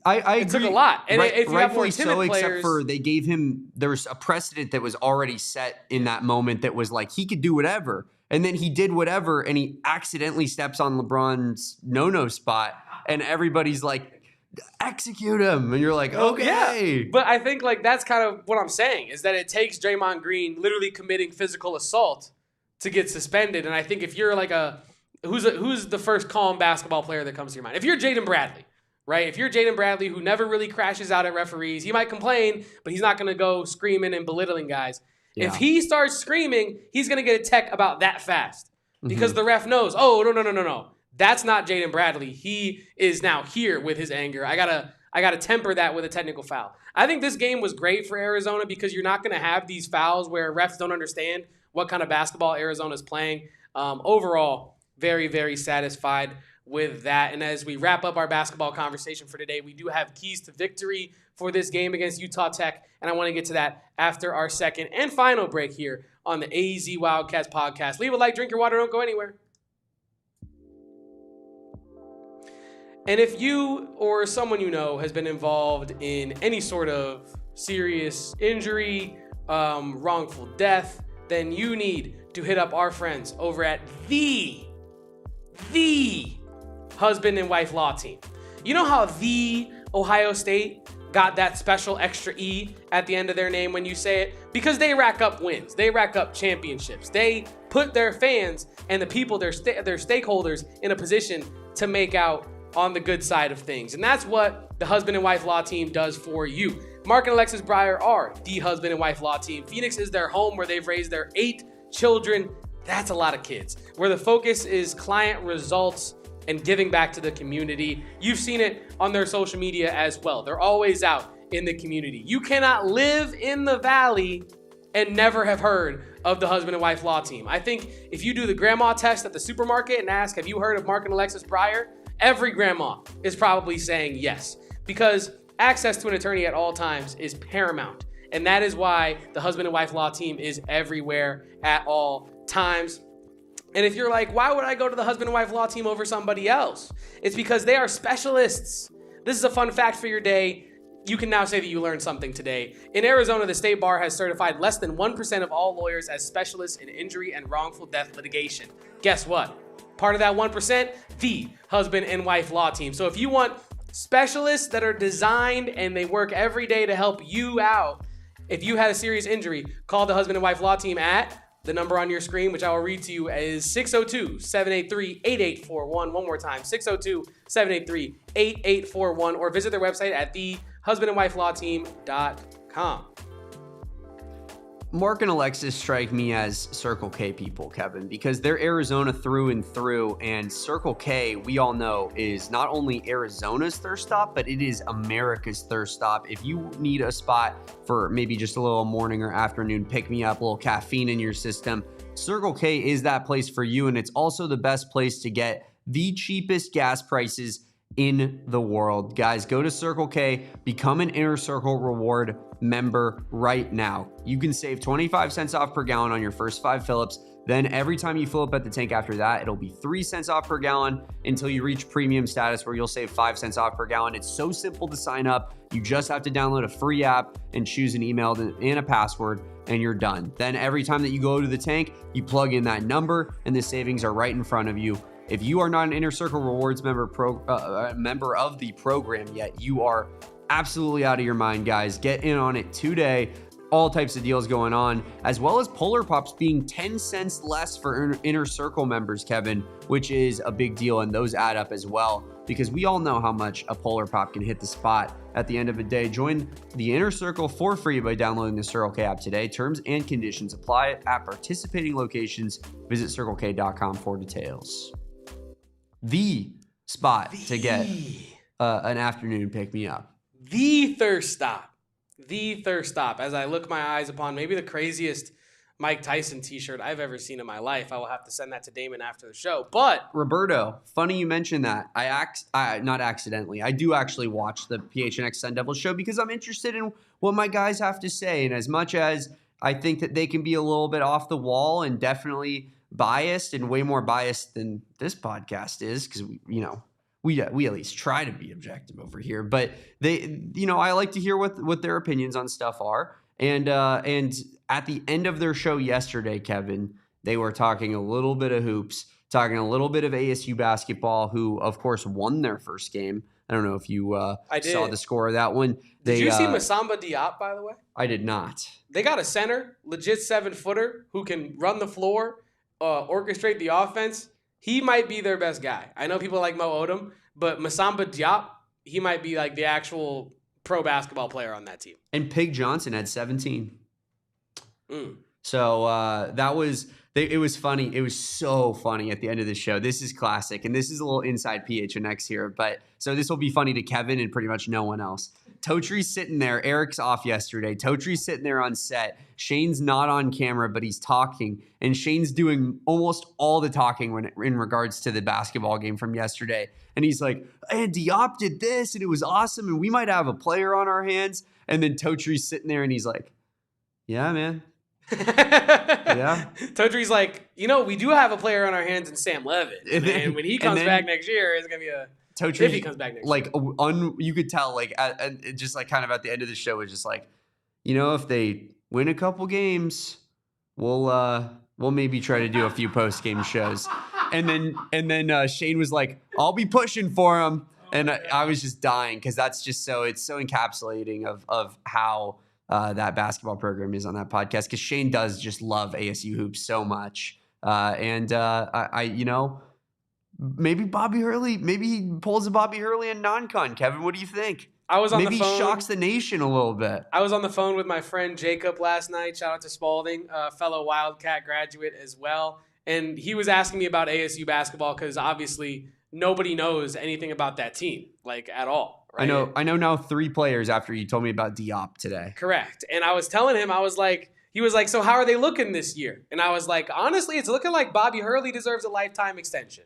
I it agree. Took a lot. And if you have more timid so, players, except for they gave him, there was a precedent that was already set in that moment that was like he could do whatever. And then he did whatever, and he accidentally steps on LeBron's no-no spot, and everybody's like, execute him. And you're like, okay. Yeah. But I think like that's kind of what I'm saying, is that it takes Draymond Green literally committing physical assault to get suspended. And I think if you're like who's the first calm basketball player that comes to your mind? If you're Jaden Bradley, right? If you're Jaden Bradley, who never really crashes out at referees, he might complain, but he's not going to go screaming and belittling guys. Yeah. If he starts screaming, he's going to get a tech about that fast because the ref knows, oh, no. That's not Jaden Bradley. He is now here with his anger. I gotta temper that with a technical foul. I think this game was great for Arizona because you're not going to have these fouls where refs don't understand what kind of basketball Arizona's playing. Overall, very, very satisfied with that. And as we wrap up our basketball conversation for today, we do have keys to victory for this game against Utah Tech, and I want to get to that after our second and final break here on the AZ Wildcats podcast. Leave a like, drink your water, don't go anywhere. And if you or someone you know has been involved in any sort of serious injury, wrongful death, then you need to hit up our friends over at the husband and wife law team. You know how the Ohio State got that special extra E at the end of their name when you say it? Because they rack up wins. They rack up championships. They put their fans and the people, their stakeholders, in a position to make out on the good side of things. And that's what the husband and wife law team does for you. Mark and Alexis Breyer are the husband and wife law team. Phoenix is their home where they've raised their 8 children. That's a lot of kids. Where the focus is client results and giving back to the community. You've seen it on their social media as well. They're always out in the community. You cannot live in the Valley and never have heard of the husband and wife law team. I think if you do the grandma test at the supermarket and ask, have you heard of Mark and Alexis Breyer? Every grandma is probably saying yes, because access to an attorney at all times is paramount. And that is why the husband and wife law team is everywhere at all times. And if you're like, why would I go to the husband and wife law team over somebody else? It's because they are specialists. This is a fun fact for your day. You can now say that you learned something today. In Arizona, the state bar has certified less than 1% of all lawyers as specialists in injury and wrongful death litigation. Guess what? Part of that 1%, the husband and wife law team. So if you want specialists that are designed and they work every day to help you out, if you had a serious injury, call the husband and wife law team at the number on your screen, which I will read to you, is 602-783-8841. One more time, 602-783-8841, or visit their website at thehusbandandwifelawteam.com. Mark and Alexis strike me as Circle K people, Kevin, because they're Arizona through and through, and Circle K, we all know, is not only Arizona's thirst stop, but it is America's thirst stop. If you need a spot for maybe just a little morning or afternoon pick-me-up, a little caffeine in your system, Circle K is that place for you, and it's also the best place to get the cheapest gas prices in the world. Guys, go to Circle K, become an Inner Circle Reward member right now. You can save 25 cents off per gallon on your first 5 fill-ups. Then every time you fill up at the tank after that, it'll be 3 cents off per gallon until you reach premium status, where you'll save 5 cents off per gallon. It's so simple to sign up. You just have to download a free app and choose an email and a password, and you're done. Then every time that you go to the tank, you plug in that number and the savings are right in front of you. If you are not an Inner Circle Rewards member of the program yet, you are absolutely out of your mind, guys. Get in on it today. All types of deals going on, as well as Polar Pops being 10 cents less for Inner Circle members, Kevin, which is a big deal, and those add up as well, because we all know how much a Polar Pop can hit the spot at the end of the day. Join the Inner Circle for free by downloading the Circle K app today. Terms and conditions apply at participating locations. Visit CircleK.com for details. The spot to get an afternoon pick-me-up. The thirst stop. As I look my eyes upon maybe the craziest Mike Tyson t-shirt I've ever seen in my life. I will have to send that to Damon after the show. But Roberto, funny you mentioned that. Not accidentally. I do actually watch the PHNX Sun Devils show because I'm interested in what my guys have to say. And as much as I think that they can be a little bit off the wall and definitely biased, and way more biased than this podcast is, because we at least try to be objective over here, but I like to hear what their opinions on stuff are. And at the end of their show yesterday, Kevin, they were talking a little bit of hoops, talking a little bit of ASU basketball, who of course won their first game. I don't know if you saw the score of that one. Did you see Masamba Diop, by the way? I did not. They got a center, legit 7-footer, who can run the floor, orchestrate the offense. He might be their best guy. I know people like Mo Odom, but Masamba Diop, he might be like the actual pro basketball player on that team. And Pig Johnson had 17. So it was funny. It was so funny at the end of the show. This is classic, and this is a little inside PHNX here, but so this will be funny to Kevin and pretty much no one else. Totree's sitting there. Eric's off yesterday. Totree's sitting there on set. Shane's not on camera, but he's talking, and Shane's doing almost all the talking in regards to the basketball game from yesterday. And he's like, "Hey, Diop did this, and it was awesome, and we might have a player on our hands." And then Totree's sitting there, and he's like, "Yeah, man." Yeah. Totree's like, we do have a player on our hands in Sam Levitt. And when he comes back next year, it's going to be a... Totree, if he comes back next year. You could tell, just kind of at the end of the show, was just like, if they win a couple games, we'll maybe try to do a few post-game shows. And then Shane was like, "I'll be pushing for him." And I was just dying, because that's just it's so encapsulating of how that basketball program is on that podcast, because Shane does just love ASU hoops so much. Maybe Bobby Hurley, maybe he pulls a Bobby Hurley in non-con. Kevin, what do you think? I was on the phone. Maybe he shocks the nation a little bit. I was on the phone with my friend Jacob last night. Shout out to Spalding, a fellow Wildcat graduate as well. And he was asking me about ASU basketball, because obviously nobody knows anything about that team, at all. Right? I know now 3 players after you told me about Diop today. Correct. And I was telling him, he was like, "So how are they looking this year?" And I was like, "Honestly, it's looking like Bobby Hurley deserves a lifetime extension."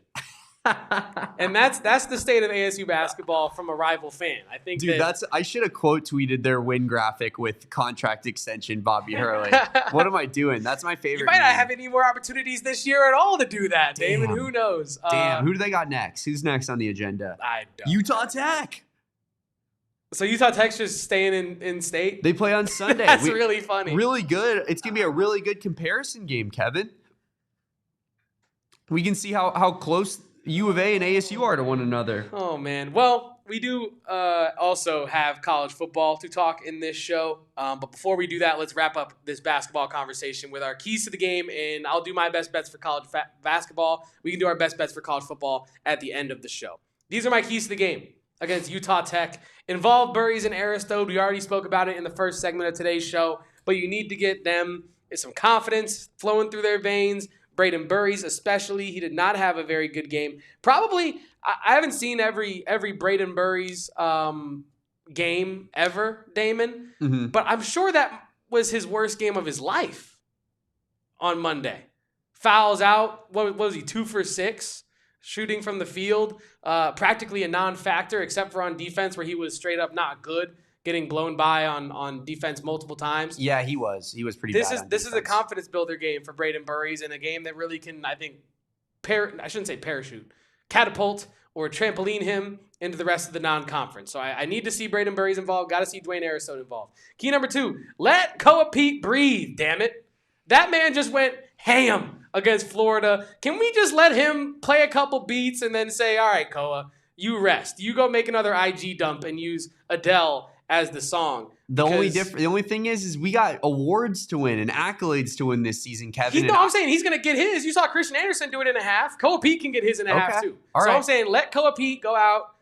And that's the state of ASU basketball from a rival fan. I think, dude, I should have quote tweeted their win graphic with contract extension Bobby Hurley. What am I doing? That's my favorite. You might not have any more opportunities this year at all to do that, Damon. Who knows? Damn. Who do they got next? Who's next on the agenda? I don't. Utah Tech. So Utah Tech's just staying in state? They play on Sunday. That's really funny. Really good. It's gonna be a really good comparison game, Kevin. we can see how close U of A and ASU are to one another. Oh, man. Well, we do also have college football to talk in this show. But before we do that, let's wrap up this basketball conversation with our keys to the game. And I'll do my best bets for college basketball. We can do our best bets for college football at the end of the show. These are my keys to the game against Utah Tech. Involve Burries and Aristode. We already spoke about it in the first segment of today's show. But you need to get them some confidence flowing through their veins. Braden Burries especially, he did not have a very good game. Probably, I haven't seen every Braden Burries game ever, Damon. Mm-hmm. But I'm sure that was his worst game of his life on Monday. Fouls out, what was he, 2 for 6? Shooting from the field, practically a non-factor except for on defense where he was straight up not good. Getting blown by on defense multiple times. Yeah, he was pretty bad. This is a confidence builder game for Braden Burries and a game that really can, I think, I shouldn't say parachute, catapult or trampoline him into the rest of the non-conference. So I need to see Braden Burries involved. Got to see Dwayne Aristode involved. Key number 2, let Koa Peat breathe, damn it. That man just went ham against Florida. Can we just let him play a couple beats and then say, all right, Koa, you rest. You go make another IG dump and use Adele as the song. The only thing is we got awards to win and accolades to win this season, Kevin. I'm saying he's going to get his. You saw Christian Anderson do it in a half. Koa Peat can get his in a half too. All right. I'm saying let Koa Peat go out,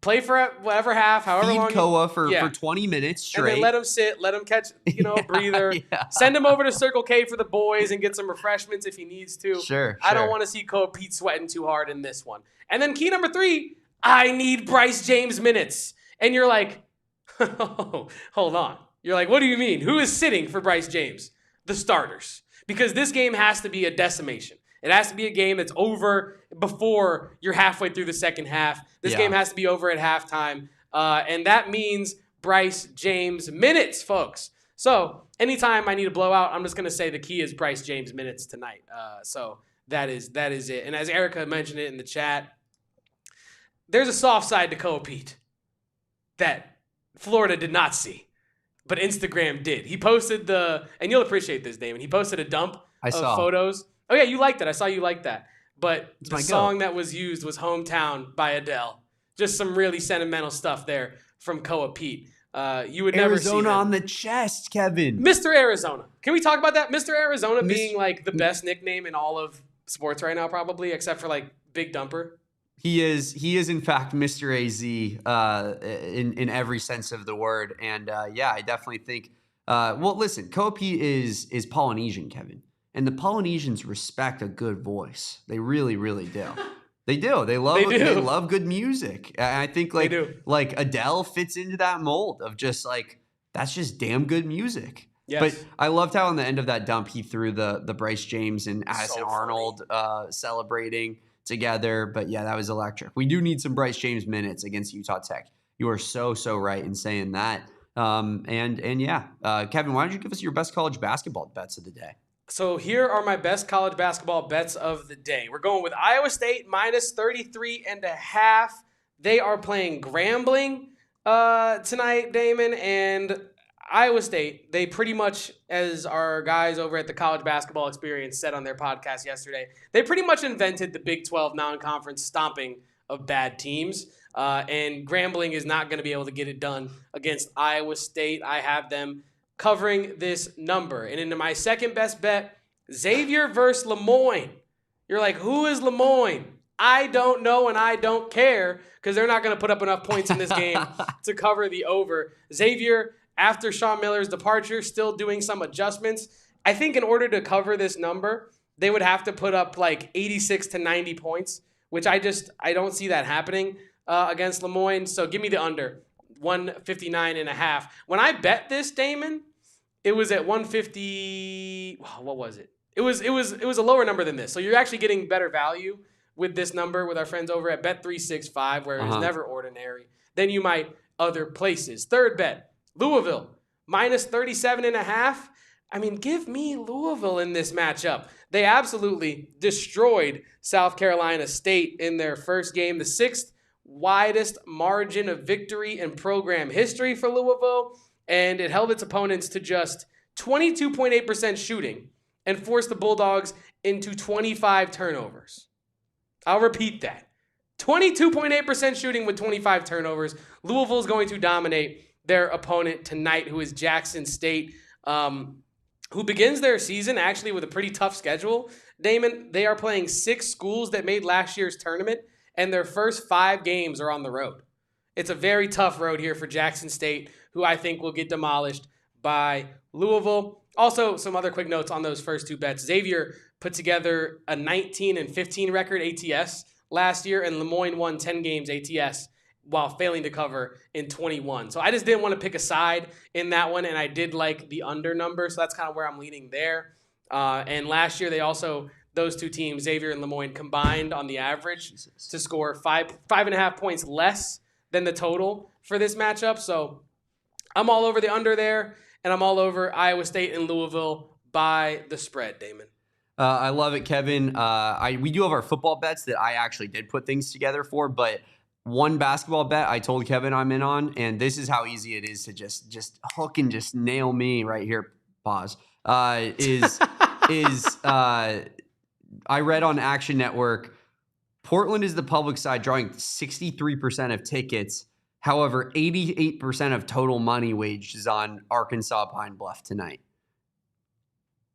play for whatever half, however Feed long. Koa for 20 minutes straight. And then let him sit, let him catch, a breather. Yeah. Send him over to Circle K for the boys and get some refreshments if he needs to. Sure. I don't want to see Koa Peat sweating too hard in this one. And then key number 3, I need Bryce James minutes. And you're like, hold on. You're like, what do you mean? Who is sitting for Bryce James? The starters. Because this game has to be a decimation. It has to be a game that's over before you're halfway through the second half. This game has to be over at halftime. And that means Bryce James minutes, folks. So anytime I need a blowout, I'm just going to say the key is Bryce James minutes tonight. So that is it. And as Erica mentioned it in the chat, there's a soft side to Koa Peat that Florida did not see, but Instagram did. He posted and you'll appreciate this, Damon. He posted a dump of photos. Oh, yeah, you liked it. I saw you like that. But the song that was used was Hometown by Adele. Just some really sentimental stuff there from Koa Peat. You would never see Arizona on the chest, Kevin. Mr. Arizona. Can we talk about that? Mr. Arizona being like the best nickname in all of sports right now, probably, except for like Big Dumper. He is in fact Mr. AZ in every sense of the word, and I definitely think. Well, listen, Koa Peat is Polynesian, Kevin, and the Polynesians respect a good voice. They really, really do. They do. They love good music. And I think like Adele fits into that mold of just like that's just damn good music. Yes. But I loved how on the end of that dump he threw the Bryce James and Addison Arnold celebrating together. But yeah, that was electric. We do need some Bryce James minutes against Utah Tech. You are so right in saying that. Kevin, why don't you give us your best college basketball bets of the day? So here are my best college basketball bets of the day. We're going with Iowa State minus 33.5. They are playing Grambling tonight, Damon, and Iowa State, they pretty much, as our guys over at the College Basketball Experience said on their podcast yesterday, they pretty much invented the Big 12 non-conference stomping of bad teams. And Grambling is not going to be able to get it done against Iowa State. I have them covering this number. And into my second best bet, Xavier versus Lemoyne. You're like, who is Lemoyne? I don't know and I don't care because they're not going to put up enough points in this game to cover the over. Xavier, after Sean Miller's departure, still doing some adjustments. I think in order to cover this number, they would have to put up like 86 to 90 points, which I don't see that happening against Lemoyne. So give me the under, 159.5. When I bet this, Damon, it was at 150. What was it? It was a lower number than this. So you're actually getting better value with this number with our friends over at Bet365, where it's never ordinary, than you might other places. Third bet, Louisville, minus 37.5. I mean, give me Louisville in this matchup. They absolutely destroyed South Carolina State in their first game, the sixth widest margin of victory in program history for Louisville, and it held its opponents to just 22.8% shooting and force the Bulldogs into 25 turnovers. I'll repeat that. 22.8% shooting with 25 turnovers. Louisville is going to dominate their opponent tonight, who is Jackson State, who begins their season actually with a pretty tough schedule. Damon, they are playing 6 schools that made last year's tournament, and their first 5 games are on the road. It's a very tough road here for Jackson State, who I think will get demolished by Louisville. Also, some other quick notes on those first 2 bets. Xavier put together a 19-15 record ATS last year, and Lemoyne won 10 games ATS while failing to cover in 21. So I just didn't want to pick a side in that one, and I did like the under number, so that's kind of where I'm leaning there. And last year, those 2 teams, Xavier and Lemoyne, combined on the average to score 5.5 points less than the total for this matchup. So I'm all over the under there, and I'm all over Iowa State and Louisville by the spread, Damon. I love it, Kevin. We do have our football bets that I actually did put things together for, but one basketball bet I told Kevin I'm in on, and this is how easy it is to just hook and just nail me right here. Pause. I read on Action Network, Portland is the public side drawing 63% of tickets. However, 88% of total money waged is on Arkansas Pine Bluff tonight.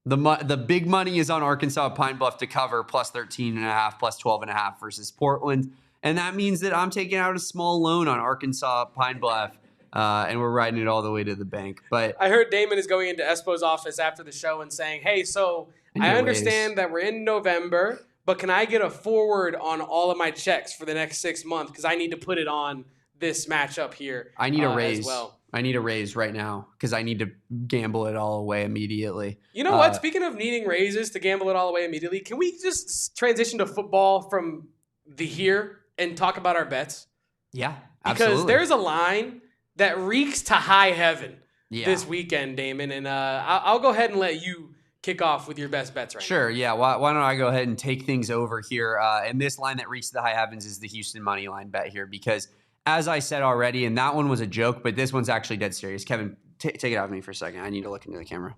The big money is on Arkansas Pine Bluff to cover plus 13.5, plus 12.5 versus Portland. And that means that I'm taking out a small loan on Arkansas Pine Bluff, and we're riding it all the way to the bank. But I heard Damon is going into Espo's office after the show and saying, hey, so I understand that we're in November, but can I get a forward on all of my checks for the next 6 months? Because I need to put it on this matchup here. I need a raise. As well. I need a raise right now because I need to gamble it all away immediately. You know what? Speaking of needing raises to gamble it all away immediately, can we just transition to football from the here and talk about our bets? Yeah, absolutely. Because there's a line that reeks to high heaven this weekend, Damon. And I'll go ahead and let you kick off with your best bets right now. Sure, yeah. Why don't I go ahead and take things over here? And this line that reeks to the high heavens is the Houston money line bet here because, as I said already, and that one was a joke, but this one's actually dead serious. Kevin, take it out of me for a second. I need to look into the camera.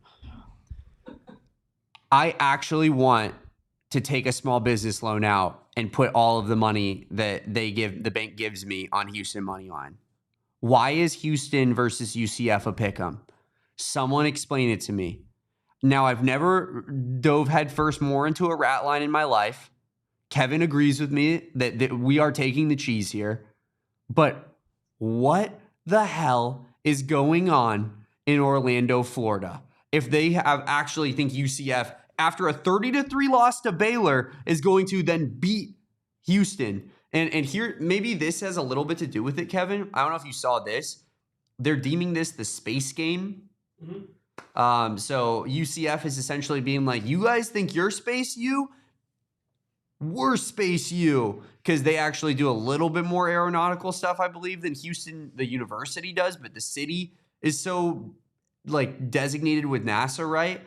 I actually want to take a small business loan out and put all of the money that the bank gives me on Houston money line. Why is Houston versus UCF a pick'em? Someone explain it to me. Now, I've never dove headfirst more into a rat line in my life. Kevin agrees with me that we are taking the cheese here. But what the hell is going on in Orlando, Florida? If they actually think UCF, after a 30-3 loss to Baylor, is going to then beat Houston. And here, maybe this has a little bit to do with it, Kevin. I don't know if you saw this. They're deeming this the space game. Mm-hmm. So UCF is essentially being like, you guys think you're Space U? We're Space U. Because they actually do a little bit more aeronautical stuff, I believe, than Houston, the university does. But the city is so, designated with NASA, right?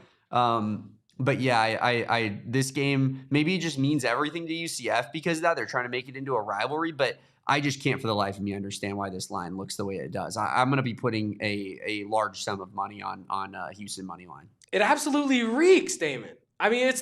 But yeah, I this game, maybe it just means everything to UCF because of that. They're trying to make it into a rivalry, but I just can't for the life of me understand why this line looks the way it does. I'm going to be putting a large sum of money on Houston money line. It absolutely reeks, Damon. I mean, it's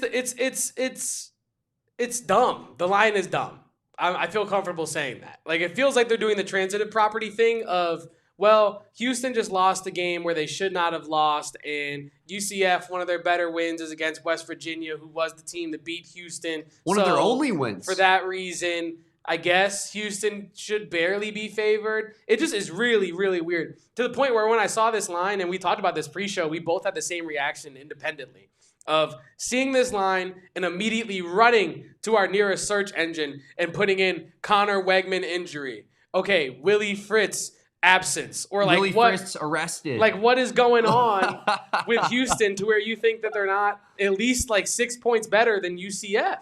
dumb. The line is dumb. I feel comfortable saying that. It feels like they're doing the transitive property thing of, well, Houston just lost a game where they should not have lost, and UCF, one of their better wins is against West Virginia, who was the team that beat Houston. One of their only wins. For that reason, I guess Houston should barely be favored. It just is really, really weird. To the point where when I saw this line, and we talked about this pre-show, we both had the same reaction independently of seeing this line and immediately running to our nearest search engine and putting in Connor Wegman injury. Okay, Willie Fritz absence. Or Willie Fritz arrested. What is going on with Houston to where you think that they're not at least 6 points better than UCF?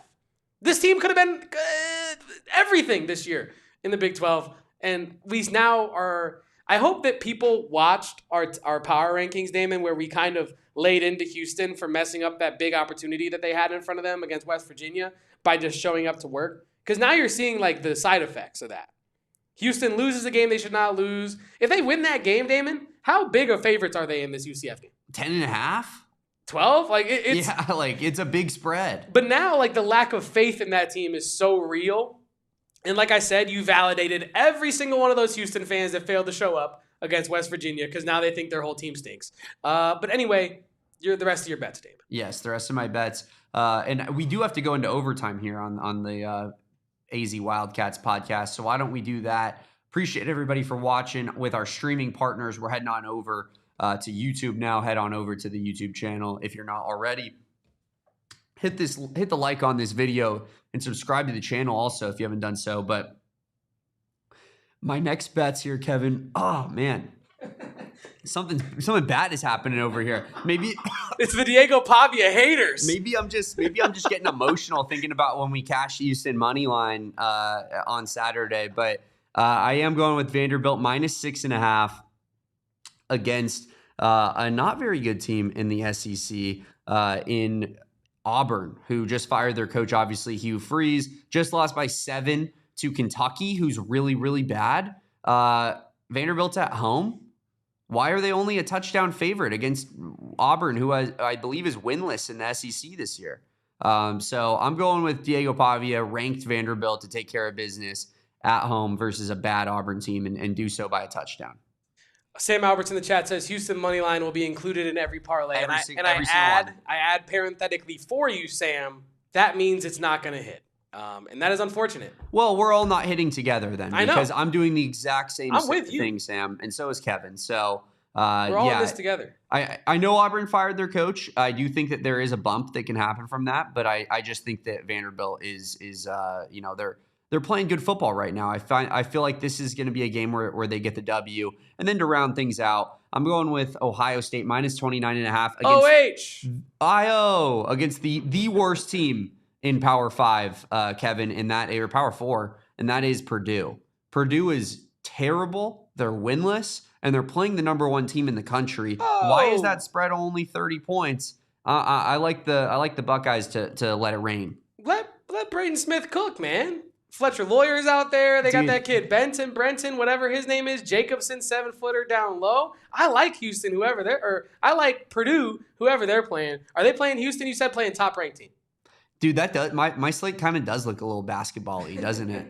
This team could have been everything this year in the Big 12. And at least now I hope that people watched our power rankings, Damon, where we kind of laid into Houston for messing up that big opportunity that they had in front of them against West Virginia by just showing up to work. Because now you're seeing the side effects of that. Houston loses a game they should not lose. If they win that game, Damon, how big of favorites are they in this UCF game? 10.5? 12? Like it's yeah, like it's a big spread. But now, like, the lack of faith in that team is so real. And like I said, you validated every single one of those Houston fans that failed to show up against West Virginia because now they think their whole team stinks. But anyway, the rest of your bets, Dave. Yes, the rest of my bets. And we do have to go into overtime here on the AZ Wildcats podcast. So why don't we do that? Appreciate everybody for watching with our streaming partners. We're heading on over to YouTube now. Head on over to the YouTube channel if you're not already. Hit the like on this video and subscribe to the channel also if you haven't done so. But my next bets here, Kevin. Oh man, something bad is happening over here. Maybe it's the Diego Pavia haters. Maybe I'm just getting emotional thinking about when we cash Houston money line on Saturday. But I am going with Vanderbilt -6.5 against a not very good team in the SEC in Auburn, who just fired their coach, obviously, Hugh Freeze. Just lost by 7 to Kentucky, who's really, really bad. Vanderbilt's at home. Why are they only a touchdown favorite against Auburn, who I believe is winless in the SEC this year? So I'm going with Diego Pavia, ranked Vanderbilt to take care of business at home versus a bad Auburn team and do so by a touchdown. Sam Alberts in the chat says Houston money line will be included in every parlay. I add parenthetically for you, Sam, that means it's not going to hit. And that is unfortunate. Well, we're all not hitting together then because I'm doing the exact same thing, Sam, and so is Kevin. So we're all in this together. I know Auburn fired their coach. I do think that there is a bump that can happen from that, but I just think that Vanderbilt is they're playing good football right now. I feel like this is going to be a game where they get the W. And then to round things out, I'm going with Ohio State -29.5 against IO against the worst team in Power 5, Kevin, or Power 4, and that is Purdue. Purdue is terrible. They're winless, and they're playing the number 1 team in the country. Why is that spread only 30 points? I like the Buckeyes to let it rain. Let Braden Smith cook, man. Fletcher Lawyer's out there. They got that kid Brenton, whatever his name is, Jacobson, 7-footer down low. I like Houston, I like Purdue, whoever they're playing. Are they playing Houston? You said playing top ranked team. Dude, that does my slate kind of does look a little basketball-y, doesn't it?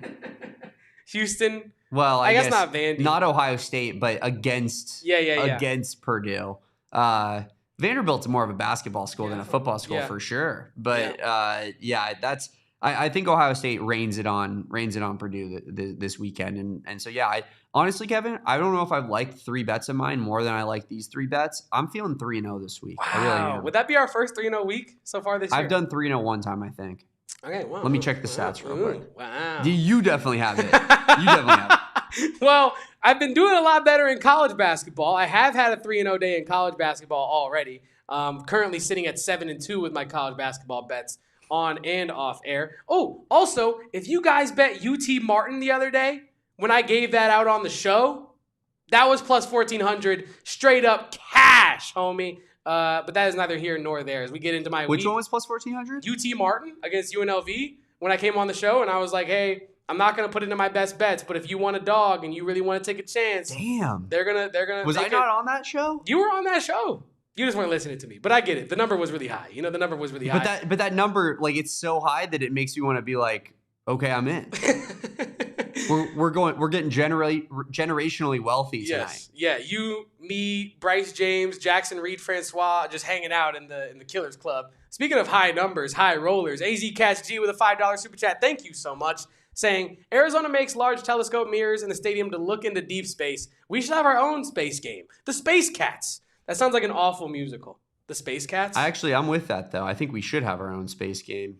Houston. Well, I guess not Vandy. Not Ohio State, but against Purdue. Vanderbilt's more of a basketball school than a football school for sure. But that's. I think Ohio State rains it on Purdue this weekend, and so honestly, Kevin, I don't know if I've liked 3 bets of mine more than I like these 3 bets. I'm feeling 3-0 this week. Wow, I really am. Would that be our first 3-0 week so far this year? I've done 3-0 one time, I think. Okay, wow. Let me check the stats real quick. Wow, you definitely have it. You definitely have it. Well, I've been doing a lot better in college basketball. I have had a 3-0 day in college basketball already. Currently sitting at 7-2 with my college basketball bets on and off air. Oh, also, if you guys bet UT Martin the other day, when I gave that out on the show, that was plus 1,400, straight up cash, homie. But that is neither here nor there. As we get into my Which one was plus 1,400? UT Martin against UNLV. When I came on the show and I was like, hey, I'm not gonna put it in my best bets, but if you want a dog and you really want to take a chance, damn, they're gonna. Was I not on that show? You were on that show. You just weren't listening to me, but I get it. The number was really high. The number was really high. But that number, like, it's so high that it makes you want to be like, okay, I'm in. we're getting generationally wealthy tonight. Yes, yeah. You, me, Bryce James, Jackson Reed, Francois, just hanging out in the Killers Club. Speaking of high numbers, high rollers, AZ Catch G with a $5 super chat. Thank you so much. Saying Arizona makes large telescope mirrors in the stadium to look into deep space. We should have our own space game, the Space Cats. That sounds like an awful musical. The Space Cats? I'm with that, though. I think we should have our own space game.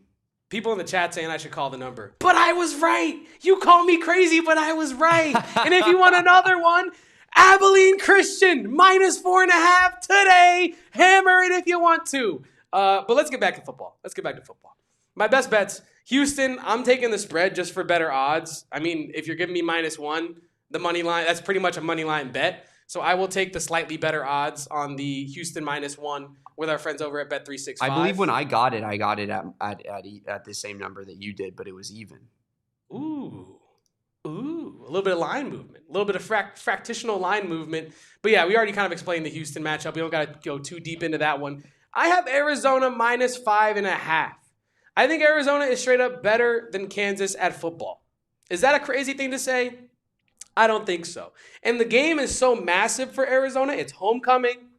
People in the chat saying I should call the number. But I was right. You call me crazy, but I was right. And if you want another one, Abilene Christian, -4.5 today. Hammer it if you want to. But let's get back to football. My best bets. Houston, I'm taking the spread just for better odds. I mean, if you're giving me -1, the money line, that's pretty much a money line bet. So I will take the slightly better odds on the Houston -1 with our friends over at Bet365. I believe when I got it at the same number that you did, but it was even. Ooh, a little bit of line movement, a little bit of fractional line movement. But yeah, we already kind of explained the Houston matchup. We don't got to go too deep into that one. I have Arizona minus 5.5. I think Arizona is straight up better than Kansas at football. Is that a crazy thing to say? I don't think so. And the game is so massive for Arizona. It's homecoming.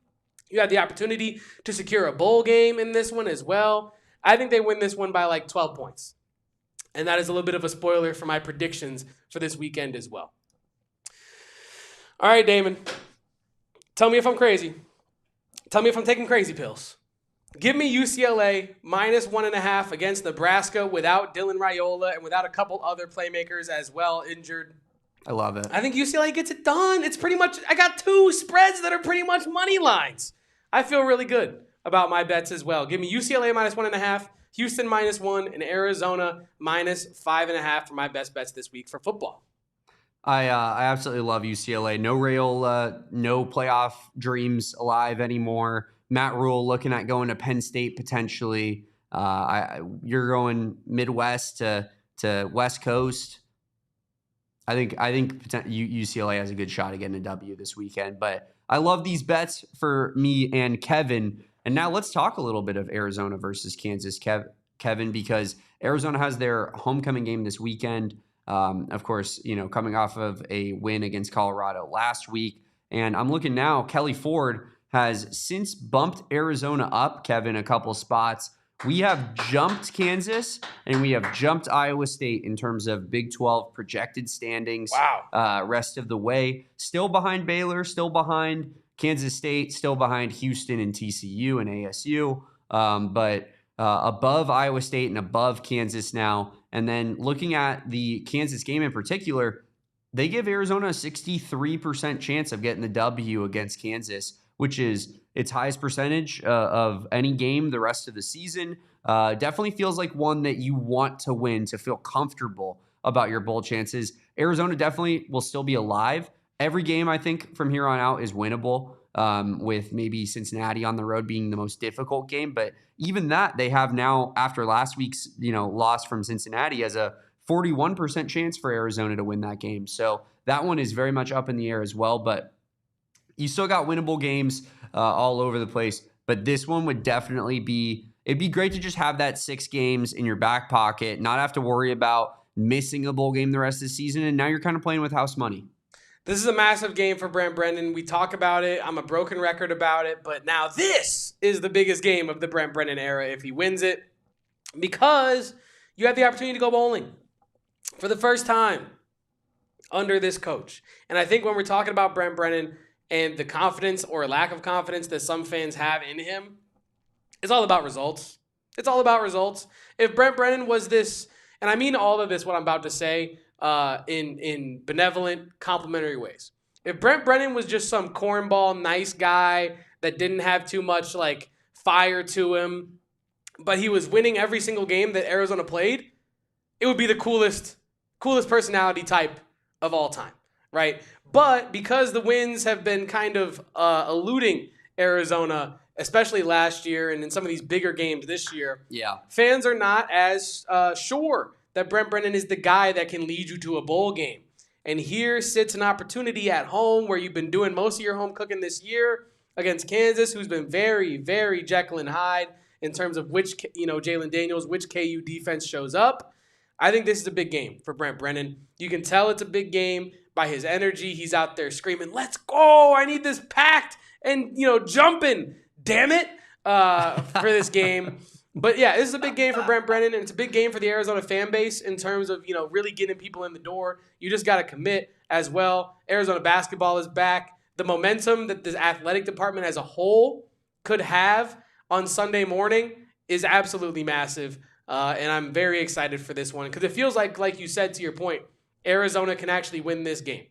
You have the opportunity to secure a bowl game in this one as well. I think they win this one by like 12 points. And that is a little bit of a spoiler for my predictions for this weekend as well. All right, Damon. Tell me if I'm crazy. Tell me if I'm taking crazy pills. Give me UCLA minus 1.5 against Nebraska without Dylan Raiola and without a couple other playmakers as well injured. I love it. I think UCLA gets it done. It's pretty much, I got 2 spreads that are pretty much money lines. I feel really good about my bets as well. Give me UCLA minus 1.5, Houston minus 1, and Arizona minus 5.5 for my best bets this week for football. I absolutely love UCLA. No Raiola, no playoff dreams alive anymore. Matt Rule looking at going to Penn State potentially. You're going Midwest to West Coast. I think UCLA has a good shot at getting a W this weekend. But I love these bets for me and Kevin. And now let's talk a little bit of Arizona versus Kansas, Kevin, because Arizona has their homecoming game this weekend. Of course, coming off of a win against Colorado last week. And I'm looking now, Kelly Ford has since bumped Arizona up, Kevin, a couple spots. We have jumped Kansas and we have jumped Iowa State in terms of Big 12 projected standings. Wow. Rest of the way. Still behind Baylor, still behind Kansas State, still behind Houston and TCU and ASU. But above Iowa State and above Kansas now. And then looking at the Kansas game in particular, they give Arizona a 63% chance of getting the W against Kansas, which is its highest percentage of any game the rest of the season. Definitely feels like one that you want to win to feel comfortable about your bowl chances. Arizona definitely will still be alive. Every game, I think, from here on out is winnable, with maybe Cincinnati on the road being the most difficult game. But even that, they have now, after last week's loss from Cincinnati, as a 41% chance for Arizona to win that game. So that one is very much up in the air as well. But you still got winnable games all over the place. But this one would definitely it'd be great to just have that 6 games in your back pocket, not have to worry about missing a bowl game the rest of the season. And now you're kind of playing with house money. This is a massive game for Brent Brennan. We talk about it. I'm a broken record about it. But now this is the biggest game of the Brent Brennan era if he wins it, because you have the opportunity to go bowling for the first time under this coach. And I think when we're talking about Brent Brennan and the confidence or lack of confidence that some fans have in him, it's all about results. It's all about results. If Brent Brennan was this, and I mean all of this, what I'm about to say, in benevolent, complimentary ways. If Brent Brennan was just some cornball, nice guy that didn't have too much fire to him, but he was winning every single game that Arizona played, it would be the coolest personality type of all time, right? But because the wins have been kind of eluding Arizona, especially last year and in some of these bigger games this year, fans are not as sure that Brent Brennan is the guy that can lead you to a bowl game. And here sits an opportunity at home where you've been doing most of your home cooking this year against Kansas, who's been very, very Jekyll and Hyde in terms of which, Jalen Daniels, which KU defense shows up. I think this is a big game for Brent Brennan. You can tell it's a big game by his energy. He's out there screaming, "Let's go! I need this packed and, jumping, damn it," for this game. But yeah, this is a big game for Brent Brennan, and it's a big game for the Arizona fan base in terms of, really getting people in the door. You just got to commit as well. Arizona basketball is back. The momentum that the athletic department as a whole could have on Sunday morning is absolutely massive. And I'm very excited for this one because it feels like you said, to your point, Arizona can actually win this game.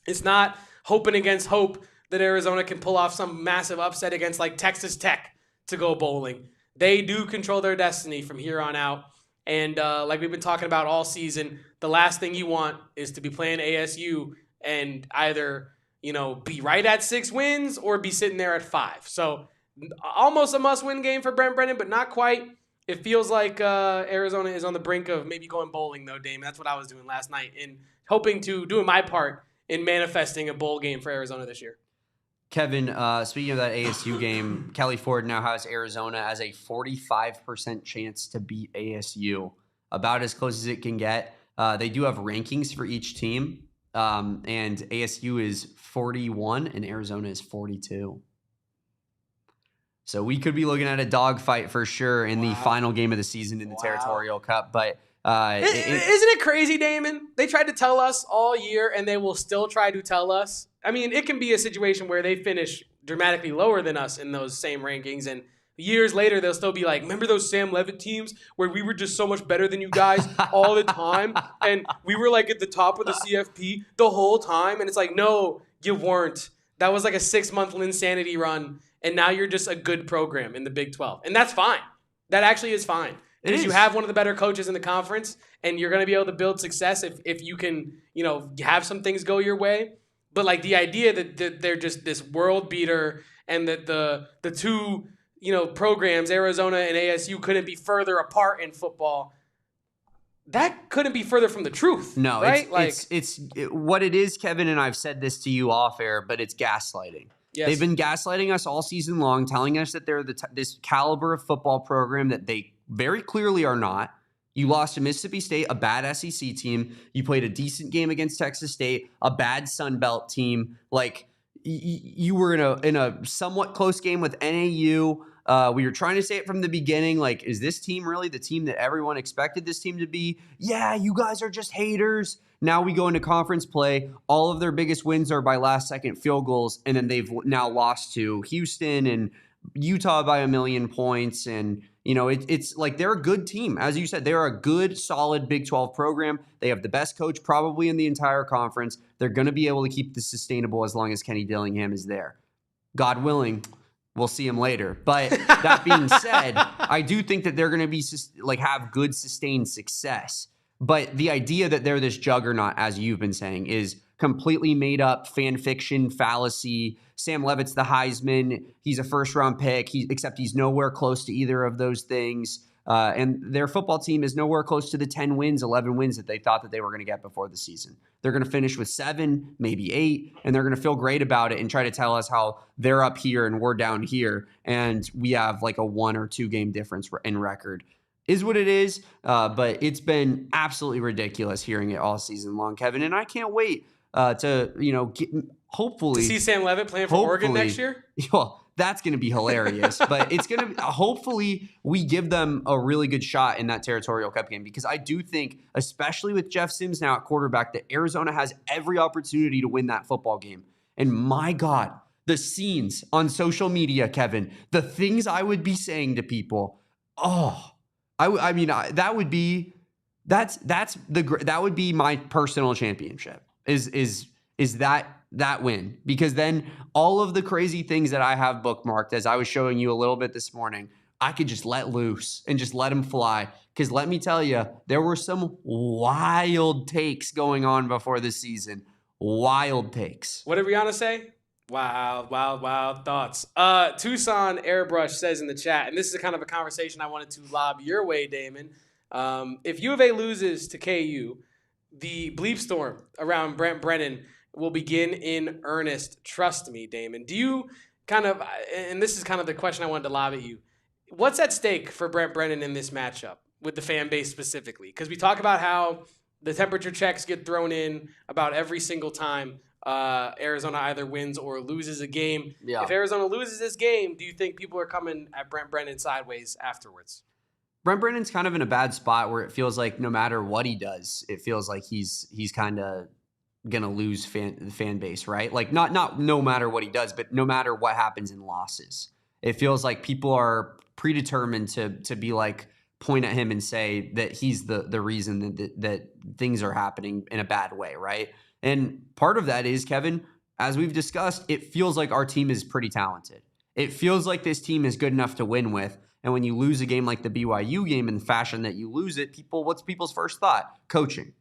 It's not hoping against hope that Arizona can pull off some massive upset against Texas Tech to go bowling. They do control their destiny from here on out. And like we've been talking about all season, the last thing you want is to be playing ASU and either, be right at 6 wins or be sitting there at 5. So almost a must-win game for Brent Brennan, but not quite. It feels like Arizona is on the brink of maybe going bowling, though, Damon. That's what I was doing last night and doing my part in manifesting a bowl game for Arizona this year. Kevin, speaking of that ASU game, Kelly Ford now has Arizona as a 45% chance to beat ASU, about as close as it can get. They do have rankings for each team, and ASU is 41 and Arizona is 42. So we could be looking at a dogfight for sure in the final game of the season in the Territorial Cup. But isn't it crazy, Damon? They tried to tell us all year, and they will still try to tell us. I mean, it can be a situation where they finish dramatically lower than us in those same rankings, and years later they'll still be like, remember those Sam Levitt teams where we were just so much better than you guys all the time, and we were like at the top of the CFP the whole time? And it's like, no, you weren't. That was like a 6-month insanity run, and now you're just a good program in the Big 12. And that's fine. That actually is fine. Because you have one of the better coaches in the conference, and you're going to be able to build success if you can, have some things go your way. But like the idea that they're just this world beater, and that the two programs, Arizona and ASU, couldn't be further apart in football, that couldn't be further from the truth. No, right? It's what it is, Kevin. And I've said this to you off air, but it's gaslighting. Yes. They've been gaslighting us all season long, telling us that they're this caliber of football program that they very clearly are not. You lost to Mississippi State, a bad SEC team. You played a decent game against Texas State, a bad Sun Belt team. Like you were in a somewhat close game with NAU. We were trying to say it from the beginning. Like, is this team really the team that everyone expected this team to be? Yeah, you guys are just haters. Now we go into conference play. All of their biggest wins are by last-second field goals, and then they've now lost to Houston and Utah by 1 million points. And it's like they're a good team. As you said, they're a good, solid Big 12 program. They have the best coach probably in the entire conference. They're going to be able to keep this sustainable as long as Kenny Dillingham is there. God willing, we'll see him later. But that being said, I do think that they're going to be have good, sustained success. But the idea that they're this juggernaut, as you've been saying, is completely made up fan fiction, fallacy. Sam Levitt's the Heisman. He's a first-round pick, except he's nowhere close to either of those things. And their football team is nowhere close to the 10 wins, 11 wins that they thought that they were going to get before the season. They're going to finish with 7, maybe 8, and they're going to feel great about it and try to tell us how they're up here and we're down here, and we have like a 1 or 2 game difference in record. Is what it is, but it's been absolutely ridiculous hearing it all season long, Kevin, and I can't wait hopefully to see Sam Levitt playing for Oregon next year. Well, that's going to be hilarious, but it's going to hopefully we give them a really good shot in that Territorial Cup game, because I do think, especially with Jeff Sims now at quarterback, that Arizona has every opportunity to win that football game. And my God, the scenes on social media, Kevin, the things I would be saying to people, I mean, that would be my personal championship is that win, because then all of the crazy things that I have bookmarked, as I was showing you a little bit this morning, I could just let loose and just let them fly. Because let me tell you, there were some wild takes going on before the season. Wild takes. What did Rihanna say? Wild, wild, wild thoughts. Tucson Airbrush says in the chat, and this is kind of a conversation I wanted to lob your way, Damon. If U of A loses to KU, the bleep storm around Brent Brennan will begin in earnest. Trust me, Damon. Do you and this is kind of the question I wanted to lob at you, what's at stake for Brent Brennan in this matchup with the fan base specifically? Because we talk about how the temperature checks get thrown in about every single time Arizona either wins or loses a game. Yeah. If Arizona loses this game, do you think people are coming at Brent Brennan sideways afterwards? Brent Brennan's kind of in a bad spot where it feels like no matter what he does, it feels like he's kind of gonna lose the fan base, right? Like not no matter what he does, but no matter what happens in losses, it feels like people are predetermined to be like point at him and say that he's the reason that things are happening in a bad way, right? And part of that is, Kevin, as we've discussed, it feels like our team is pretty talented. It feels like this team is good enough to win with. And when you lose a game like the BYU game in the fashion that you lose it, what's people's first thought? Coaching.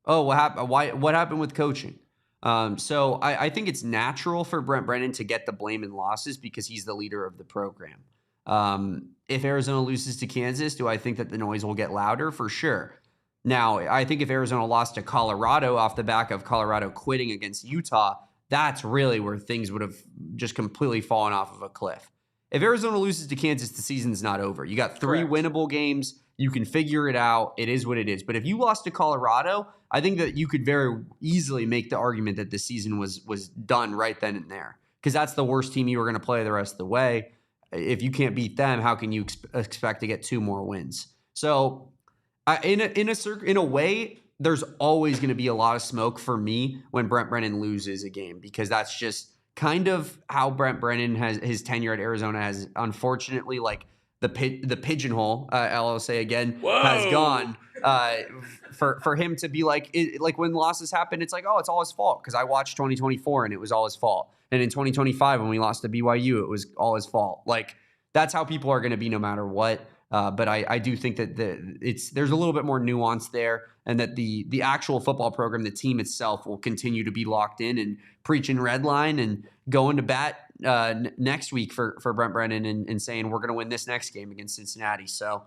Oh, what happened? What happened with coaching? So I think it's natural for Brent Brennan to get the blame in losses because he's the leader of the program. If Arizona loses to Kansas, do I think that the noise will get louder? For sure. Now, I think if Arizona lost to Colorado off the back of Colorado quitting against Utah, that's really where things would have just completely fallen off of a cliff. If Arizona loses to Kansas, the season's not over. You got 3 winnable games. You can figure it out. It is what it is. But if you lost to Colorado, I think that you could very easily make the argument that the season was done right then and there, because that's the worst team you were going to play the rest of the way. If you can't beat them, how can you expect to get 2 more wins? So in a way, there's always going to be a lot of smoke for me when Brent Brennan loses a game, because that's just kind of how Brent Brennan has his tenure at Arizona has, unfortunately, like the pigeonhole, I'll say again, has gone for him to be like when losses happen, it's like, oh, it's all his fault because I watched 2024 and it was all his fault. And in 2025, when we lost to BYU, it was all his fault. Like, that's how people are going to be no matter what. But I do think that there's a little bit more nuance there, and that the actual football program, the team itself, will continue to be locked in and preaching red line and going to bat next week for Brent Brennan and saying we're going to win this next game against Cincinnati. So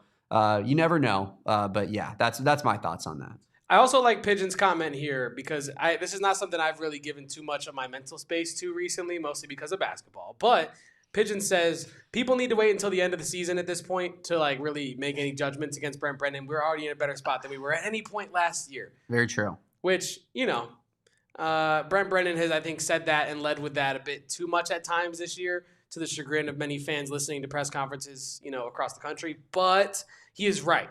you never know. But yeah, that's my thoughts on that. I also like Pigeon's comment here because this is not something I've really given too much of my mental space to recently, mostly because of basketball. But Pigeon says people need to wait until the end of the season at this point to like really make any judgments against Brent Brennan. We're already in a better spot than we were at any point last year. Very true. Which, Brent Brennan has, I think, said that and led with that a bit too much at times this year, to the chagrin of many fans listening to press conferences, across the country. But he is right.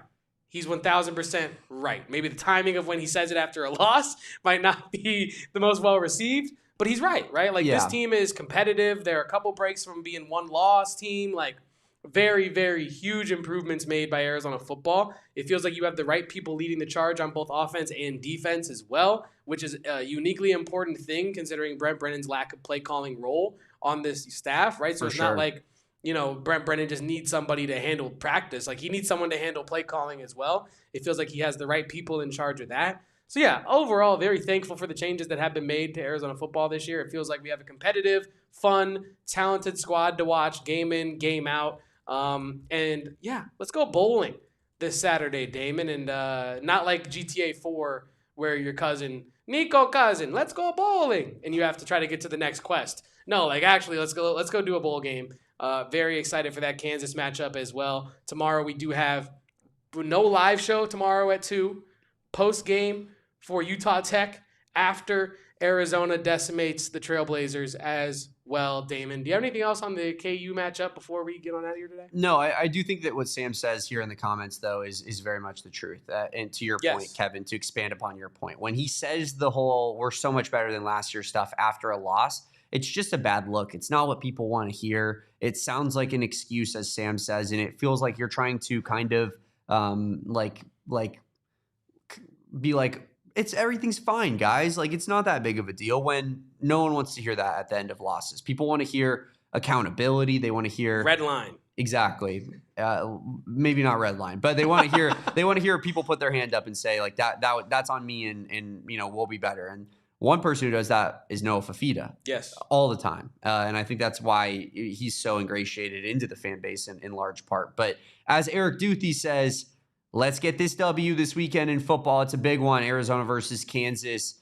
He's 1,000% right. Maybe the timing of when he says it after a loss might not be the most well received, but he's right? Like, This team is competitive. There are a couple breaks from being one-loss team. Like, very, very huge improvements made by Arizona football. It feels like you have the right people leading the charge on both offense and defense as well, which is a uniquely important thing considering Brent Brennan's lack of play-calling role on this staff, right? So it's not like, Brent Brennan just needs somebody to handle practice. Like, he needs someone to handle play-calling as well. It feels like he has the right people in charge of that. So, yeah, overall, very thankful for the changes that have been made to Arizona football this year. It feels like we have a competitive, fun, talented squad to watch game in, game out. And, yeah, let's go bowling this Saturday, Damon. And not like GTA 4 where your cousin, Nico cousin, let's go bowling. And you have to try to get to the next quest. No, like, actually, let's go do a bowl game. Very excited for that Kansas matchup as well. Tomorrow we do have no live show tomorrow at 2. Post-game for Utah Tech after Arizona decimates the Trailblazers as well. Damon, do you have anything else on the KU matchup before we get on out of here today? No, I do think that what Sam says here in the comments, though, is very much the truth. And to your point, Kevin, to expand upon your point, when he says the whole we're so much better than last year stuff after a loss, it's just a bad look. It's not what people want to hear. It sounds like an excuse, as Sam says, and it feels like you're trying to kind of be like, everything's fine, guys. Like, it's not that big of a deal, when no one wants to hear that at the end of losses. People want to hear accountability. They want to hear red line. Exactly. Maybe not red line, but they want to hear people put their hand up and say like that's on me and we'll be better. And one person who does that is Noah Fafita. Yes. All the time. And I think that's why he's so ingratiated into the fan base in large part. But as Eric Duthie says, let's get this W this weekend in football. It's a big one, Arizona versus Kansas.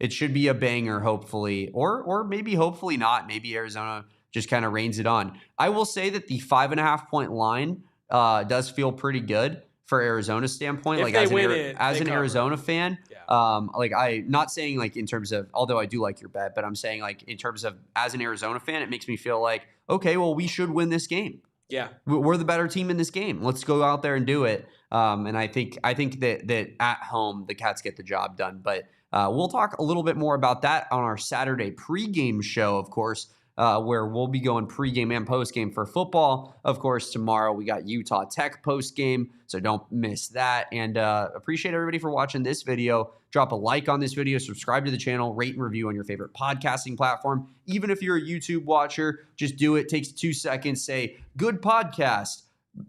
It should be a banger, hopefully, or maybe hopefully not. Maybe Arizona just kind of reins it on. I will say that the 5.5-point line does feel pretty good for Arizona's standpoint. If like as an Arizona fan, I not saying like in terms of, although I do like your bet, but I'm saying like in terms of as an Arizona fan, it makes me feel like, okay, well, we should win this game. Yeah, we're the better team in this game. Let's go out there and do it. And I think that at home the Cats get the job done. But we'll talk a little bit more about that on our Saturday pregame show, of course, where we'll be going pregame and postgame for football. Of course, tomorrow we got Utah Tech postgame, so don't miss that. And appreciate everybody for watching this video. Drop a like on this video, subscribe to the channel, rate and review on your favorite podcasting platform. Even if you're a YouTube watcher, just do it. Takes 2 seconds. Say, good podcast, !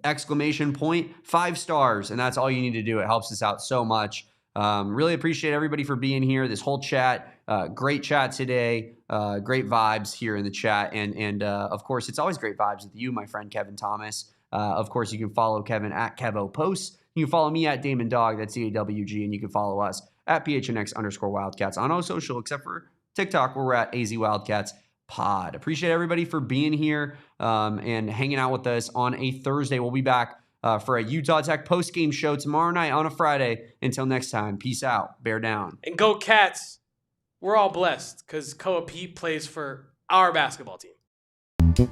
5 stars. And that's all you need to do. It helps us out so much. Really appreciate everybody for being here. This whole chat, great chat today. Great vibes here in the chat. And of course, it's always great vibes with you, my friend Kevin Thomas. Of course, you can follow Kevin at Kevo Posts. You can follow me at Damon Dog. That's DAWG. And you can follow us at PHNX_Wildcats on all social except for TikTok, where we're at AZ Wildcats Pod. Appreciate everybody for being here and hanging out with us on a Thursday. We'll be back for a Utah Tech post-game show tomorrow night on a Friday. Until next time, peace out. Bear down. And go Cats. We're all blessed because Koa Peat plays for our basketball team. We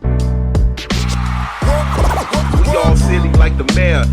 all silly like the mayor.